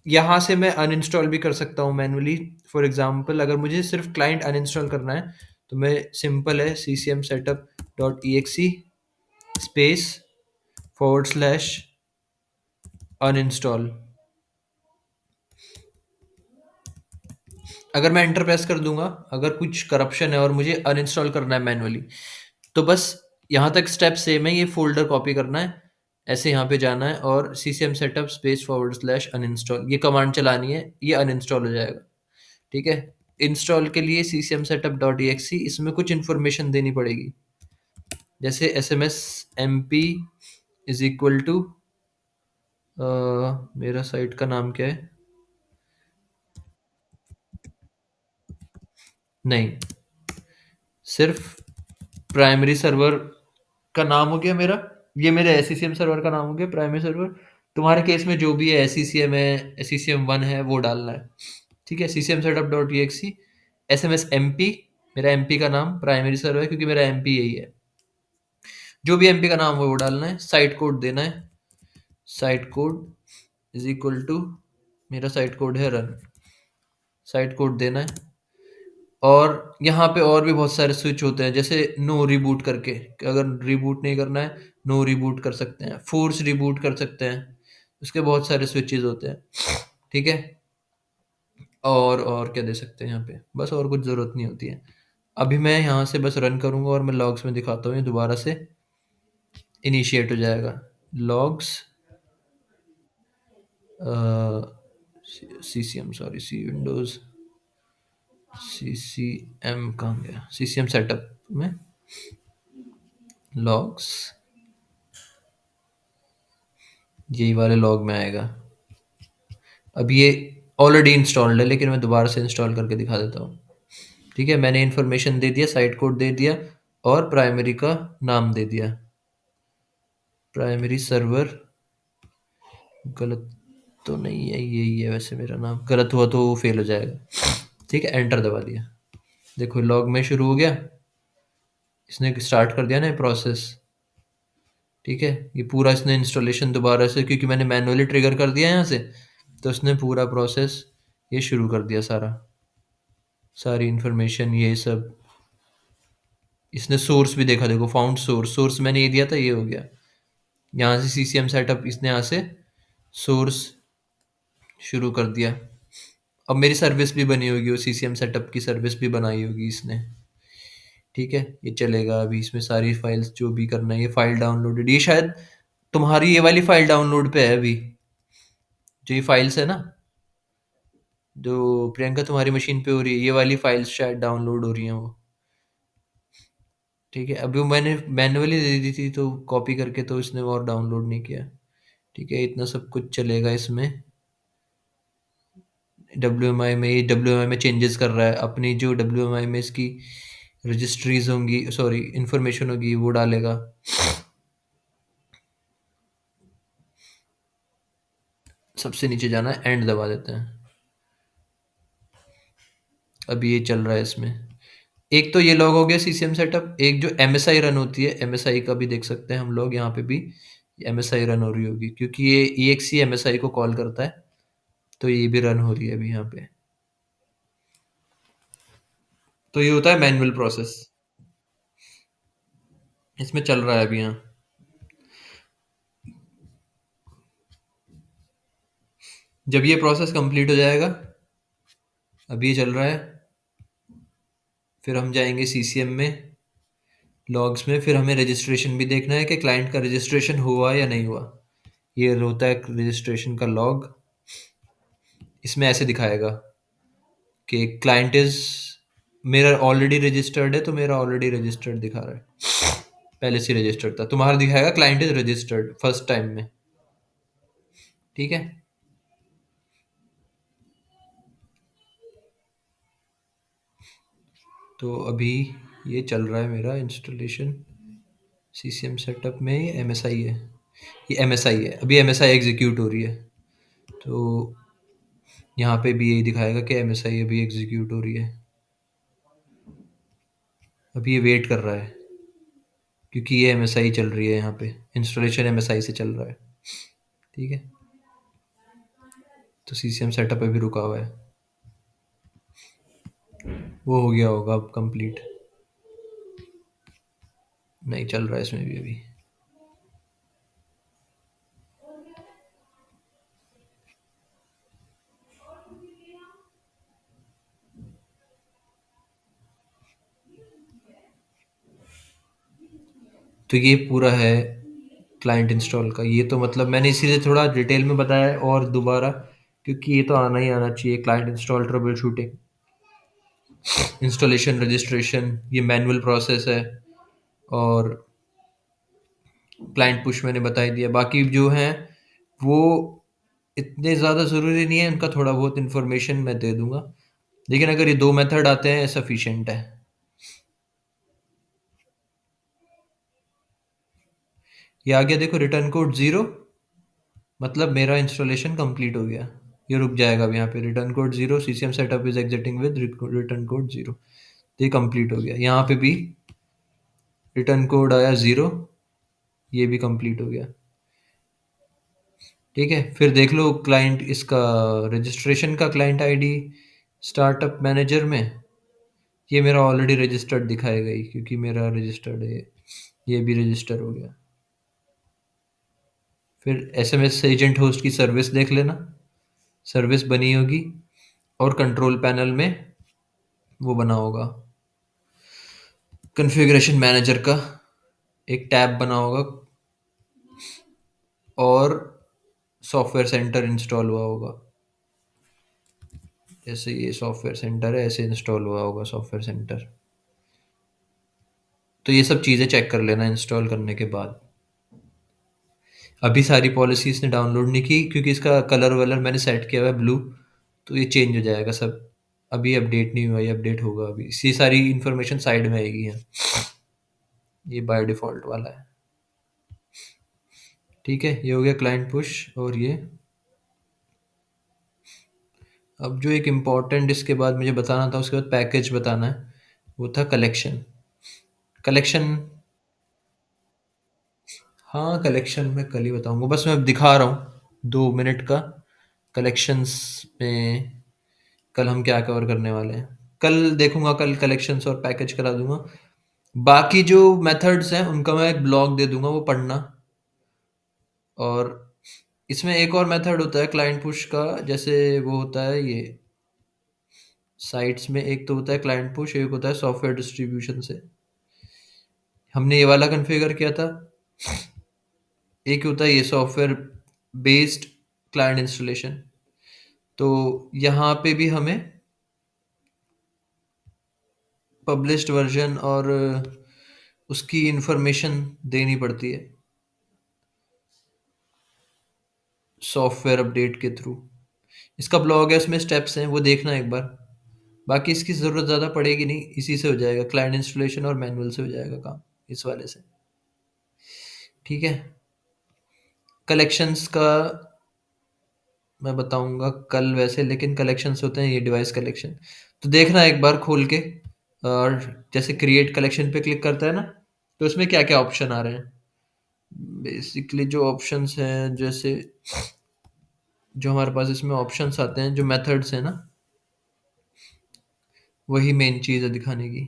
यहाँ से मैं अनइंस्टॉल भी कर सकता हूँ मैनुअली। फॉर एग्जांपल अगर मुझे सिर्फ क्लाइंट अनइंस्टॉल करना है तो मैं सिंपल है CCM setup dot exe space forward slash uninstall. अगर मैं एंटर प्रेस कर दूंगा, अगर कुछ करप्शन है और मुझे अनइंस्टॉल करना है मैनुअली, तो बस यहाँ तक स्टेप सेम है, ये फोल्डर कॉपी करना है, ऐसे यहाँ पे जाना है और CCM setup space forward slash uninstall, ये कमांड चलानी है, ये अनइंस्टॉल हो जाएगा। ठीक है, इंस्टॉल के लिए CCM setup डॉट exe, इसमें कुछ इन्फॉर्मेशन देनी पड़ेगी, जैसे SMS MP is equal to, मेरा साइट का नाम क्या है, नहीं, सिर्फ प्राइमरी सर्वर का नाम हो गया मेरा, ये मेरे SCCM सर्वर का नाम हो गया प्राइमरी सर्वर। तुम्हारे केस में जो भी है, SCCM है, SCCM1 है, वो डालना है। ठीक है, CCM setup dot exe SMS MP, मेरा MP का नाम प्राइमरी सर्वर है क्योंकि मेरा MP यही है, जो भी MP का नाम हो वो डालना है, साइट कोड देना है, site code is equal to, मेरा साइट कोड है रन, साइट कोड देना है। और यहाँ पे और भी बहुत सारे स्विच होते हैं, जैसे नो रिबूट करके, अगर रिबूट नहीं करना है, नो रिबूट कर सकते हैं, फोर्स रिबूट कर सकते हैं, उसके बहुत सारे स्विचेस होते हैं। ठीक है, और क्या दे सकते हैं यहाँ पे, बस और कुछ ज़रूरत नहीं होती है। अभी मैं यहाँ से बस रन करूँगा और मैं लॉग्स में दिखाता हूँ, ये दोबारा से इनिशिएट हो जाएगा। लॉग्स CCM, सॉरी, सी विंडोज़, CCM कहाँ गया, CCM सेटअप में लॉग्स, यही वाले लॉग में आएगा। अब ये ऑलरेडी इंस्टॉल्ड है, लेकिन मैं दोबारा से इंस्टॉल करके दिखा देता हूँ। ठीक है, मैंने इन्फॉर्मेशन दे दिया, साइट कोड दे दिया और प्राइमरी का नाम दे दिया, प्राइमरी सर्वर, गलत तो नहीं है, यही है वैसे मेरा नाम, गलत हुआ तो फेल हो जाएगा। ठीक है, एंटर दबा दिया, देखो लॉग में शुरू हो गया, इसने स्टार्ट कर दिया ना प्रोसेस। ठीक है, ये पूरा इसने इंस्टॉलेशन दोबारा से, क्योंकि मैंने मैनुअली ट्रिगर कर दिया यहाँ से, तो उसने पूरा प्रोसेस ये शुरू कर दिया, सारा, सारी इंफॉर्मेशन ये सब। इसने सोर्स भी देखा, देखो फाउंड सोर्स, सोर्स मैंने ये दिया था, ये हो गया। यहाँ से CCM सेटअप इसने यहाँ से सोर्स शुरू कर दिया। अब मेरी सर्विस भी बनी होगी, वो CCM सेटअप की सर्विस भी बनाई होगी इसने। ठीक है, ये चलेगा, अभी इसमें सारी फाइल्स जो भी करना है, ये फाइल डाउनलोडेड, ये शायद तुम्हारी ये वाली फाइल डाउनलोड पे है अभी, जो ये फाइल्स है ना, जो प्रियंका तुम्हारी मशीन पे हो रही है, ये वाली फाइल्स शायद डाउनलोड हो रही हैं वो। ठीक है, अभी वो मैंने मैनुअली दे दी थी तो कॉपी करके, तो इसने और डाउनलोड नहीं किया। ठीक है, इतना सब कुछ चलेगा इसमें। WMI में, ये WMI में चेंजेस कर रहा है, अपनी जो WMI में इसकी रजिस्ट्रीज होंगी, सॉरी इंफॉर्मेशन होगी, वो डालेगा। सबसे नीचे जाना है, एंड दबा देते हैं। अभी ये चल रहा है इसमें। एक तो ये लॉग हो गया CCM सेटअप, एक जो MSI रन होती है, MSI का भी देख सकते हैं हम लोग, यहाँ पे भी MSI रन हो रही होगी, क्योंकि ये exe MSI को कॉल करता है, तो ये भी रन हो रही है अभी यहाँ पे। तो ये होता है मैनुअल प्रोसेस, इसमें चल रहा है अभी यहाँ। जब ये प्रोसेस कंप्लीट हो जाएगा, अभी ये चल रहा है, फिर हम जाएंगे CCM में, लॉग्स में, फिर हमें रजिस्ट्रेशन भी देखना है कि क्लाइंट का रजिस्ट्रेशन हुआ या नहीं हुआ। ये होता है रजिस्ट्रेशन का लॉग, इसमें ऐसे दिखाएगा कि क्लाइंट इज मेरा ऑलरेडी रजिस्टर्ड है, तो मेरा ऑलरेडी रजिस्टर्ड दिखा रहा है। पहले से रजिस्टर्ड था, तुम्हारा दिखाएगा client is registered first time में। ठीक है। तो अभी ये चल रहा है मेरा इंस्टॉलेशन सीसीएम सेटअप में। ये एमएसआई है, ये एमएसआई है, अभी एमएसआई एग्जीक्यूट हो रही है। तो यहाँ पे भी यही दिखाएगा कि एमएसआई अभी एग्जीक्यूट हो रही है। अभी ये वेट कर रहा है, क्योंकि ये एमएसआई चल रही है, यहाँ पे इंस्टॉलेशन एमएसआई से चल रहा है। ठीक है। तो सीसीएम सेटअप अभी रुका हुआ है, वो हो गया होगा अब कंप्लीट। नहीं चल रहा है इसमें भी अभी। तो ये पूरा है क्लाइंट इंस्टॉल का। ये तो मतलब मैंने इसीलिए थोड़ा डिटेल में बताया है और दोबारा, क्योंकि ये तो आना ही आना चाहिए। Client install trouble shooting, installation, registration, ये मैनुअल प्रोसेस है। और क्लाइंट पुश मैंने बता ही दिया। बाकी जो हैं वो इतने ज़्यादा ज़रूरी नहीं है, उनका थोड़ा बहुत इन्फॉर्मेशन मैं दे दूंगा। लेकिन अगर ये दो मेथड आते हैं सफिशिएंट है। ये आ गया देखो, रिटर्न कोड ज़ीरो, मतलब मेरा इंस्टॉलेशन कंप्लीट हो गया। ये रुक जाएगा अब यहाँ पे, return code zero, CCM setup is exiting with return code zero. तो ये कंप्लीट हो गया। यहाँ पे भी रिटर्न कोड आया ज़ीरो, ये भी कंप्लीट हो गया। ठीक है। फिर देख लो क्लाइंट इसका, रजिस्ट्रेशन का क्लाइंट आईडी स्टार्टअप मैनेजर में, ये मेरा ऑलरेडी रजिस्टर्ड दिखाएगा ही, क्योंकि मेरा रजिस्टर्ड है। ये भी रजिस्टर हो गया। फिर एसएमएस एजेंट होस्ट की सर्विस देख लेना, सर्विस बनी होगी। और कंट्रोल पैनल में वो बना होगा, कॉन्फ़िगरेशन मैनेजर का एक टैब बना होगा, और सॉफ्टवेयर सेंटर इंस्टॉल हुआ होगा। जैसे ये सॉफ्टवेयर सेंटर है, ऐसे इंस्टॉल हुआ होगा सॉफ्टवेयर सेंटर। तो ये सब चीज़ें चेक कर लेना इंस्टॉल करने के बाद। अभी सारी पॉलिसी इसने डाउनलोड नहीं की, क्योंकि इसका कलर वलर मैंने सेट किया हुआ है ब्लू, तो ये चेंज हो जाएगा सब। अभी अपडेट नहीं हुआ, ये अपडेट होगा अभी। इसी सारी इन्फॉर्मेशन साइड में आएगी यहाँ। ये बाय डिफ़ॉल्ट वाला है। ठीक है, ये हो गया क्लाइंट पुश। और ये अब जो एक इम्पॉर्टेंट इसके बाद मुझे बताना था, उसके बाद पैकेज बताना है, वो था कलेक्शन। कलेक्शन, हाँ कलेक्शन मैं कल ही बताऊंगा, बस मैं अब दिखा रहा हूँ 2 मिनट का। कलेक्शंस में कल हम क्या कवर करने वाले हैं, कल देखूंगा, कल कलेक्शंस और पैकेज करा दूंगा। बाकी जो मेथड्स हैं उनका मैं एक ब्लॉग दे दूंगा, वो पढ़ना। और इसमें एक और मेथड होता है क्लाइंट पुश का, जैसे वो होता है ये साइट्स में, एक तो होता है क्लाइंट पुश, एक होता है सॉफ्टवेयर डिस्ट्रीब्यूशन से। हमने ये वाला कॉन्फ़िगर किया था। एक होता है ये सॉफ्टवेयर बेस्ड क्लाइंट इंस्टॉलेशन। तो यहाँ पे भी हमें पब्लिश्ड वर्जन और उसकी इंफॉर्मेशन देनी पड़ती है सॉफ्टवेयर अपडेट के थ्रू। इसका ब्लॉग है, उसमें स्टेप्स हैं, वो देखना एक बार। बाकी इसकी ज़रूरत ज़्यादा पड़ेगी नहीं, इसी से हो जाएगा, क्लाइंट इंस्टॉलेशन और मैनुअल से हो जाएगा काम, इस वाले से। ठीक है। कलेक्शंस का मैं बताऊंगा कल वैसे, लेकिन कलेक्शंस होते हैं ये डिवाइस कलेक्शन। तो देखना एक बार खोल के। और जैसे क्रिएट कलेक्शन पे क्लिक करता है ना, तो इसमें क्या क्या ऑप्शन आ रहे हैं। बेसिकली जो ऑप्शंस हैं, जैसे जो हमारे पास इसमें ऑप्शंस आते हैं, जो मेथड्स हैं ना, वही मेन चीज़ है दिखाने की।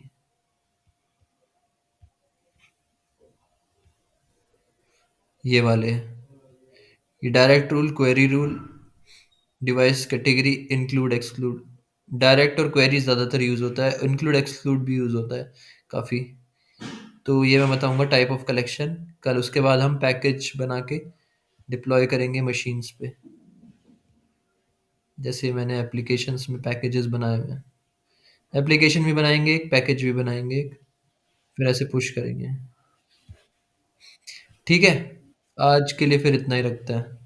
ये वाले ये direct rule, query rule, device category, include exclude. Direct और क्वेरी ज़्यादातर यूज़ होता है, इंक्लूड एक्सक्लूड भी यूज़ होता है काफ़ी। तो ये मैं बताऊंगा टाइप ऑफ कलेक्शन कल। उसके बाद हम पैकेज बना के डिप्लॉय करेंगे मशीन्स पे, जैसे मैंने एप्लीकेशंस में पैकेजेस बनाए हुए हैं। एप्लीकेशन भी बनाएँगे एक, पैकेज भी बनाएँगे एक, फिर ऐसे पुश करेंगे। ठीक है? आज के लिए फिर इतना ही रखते हैं।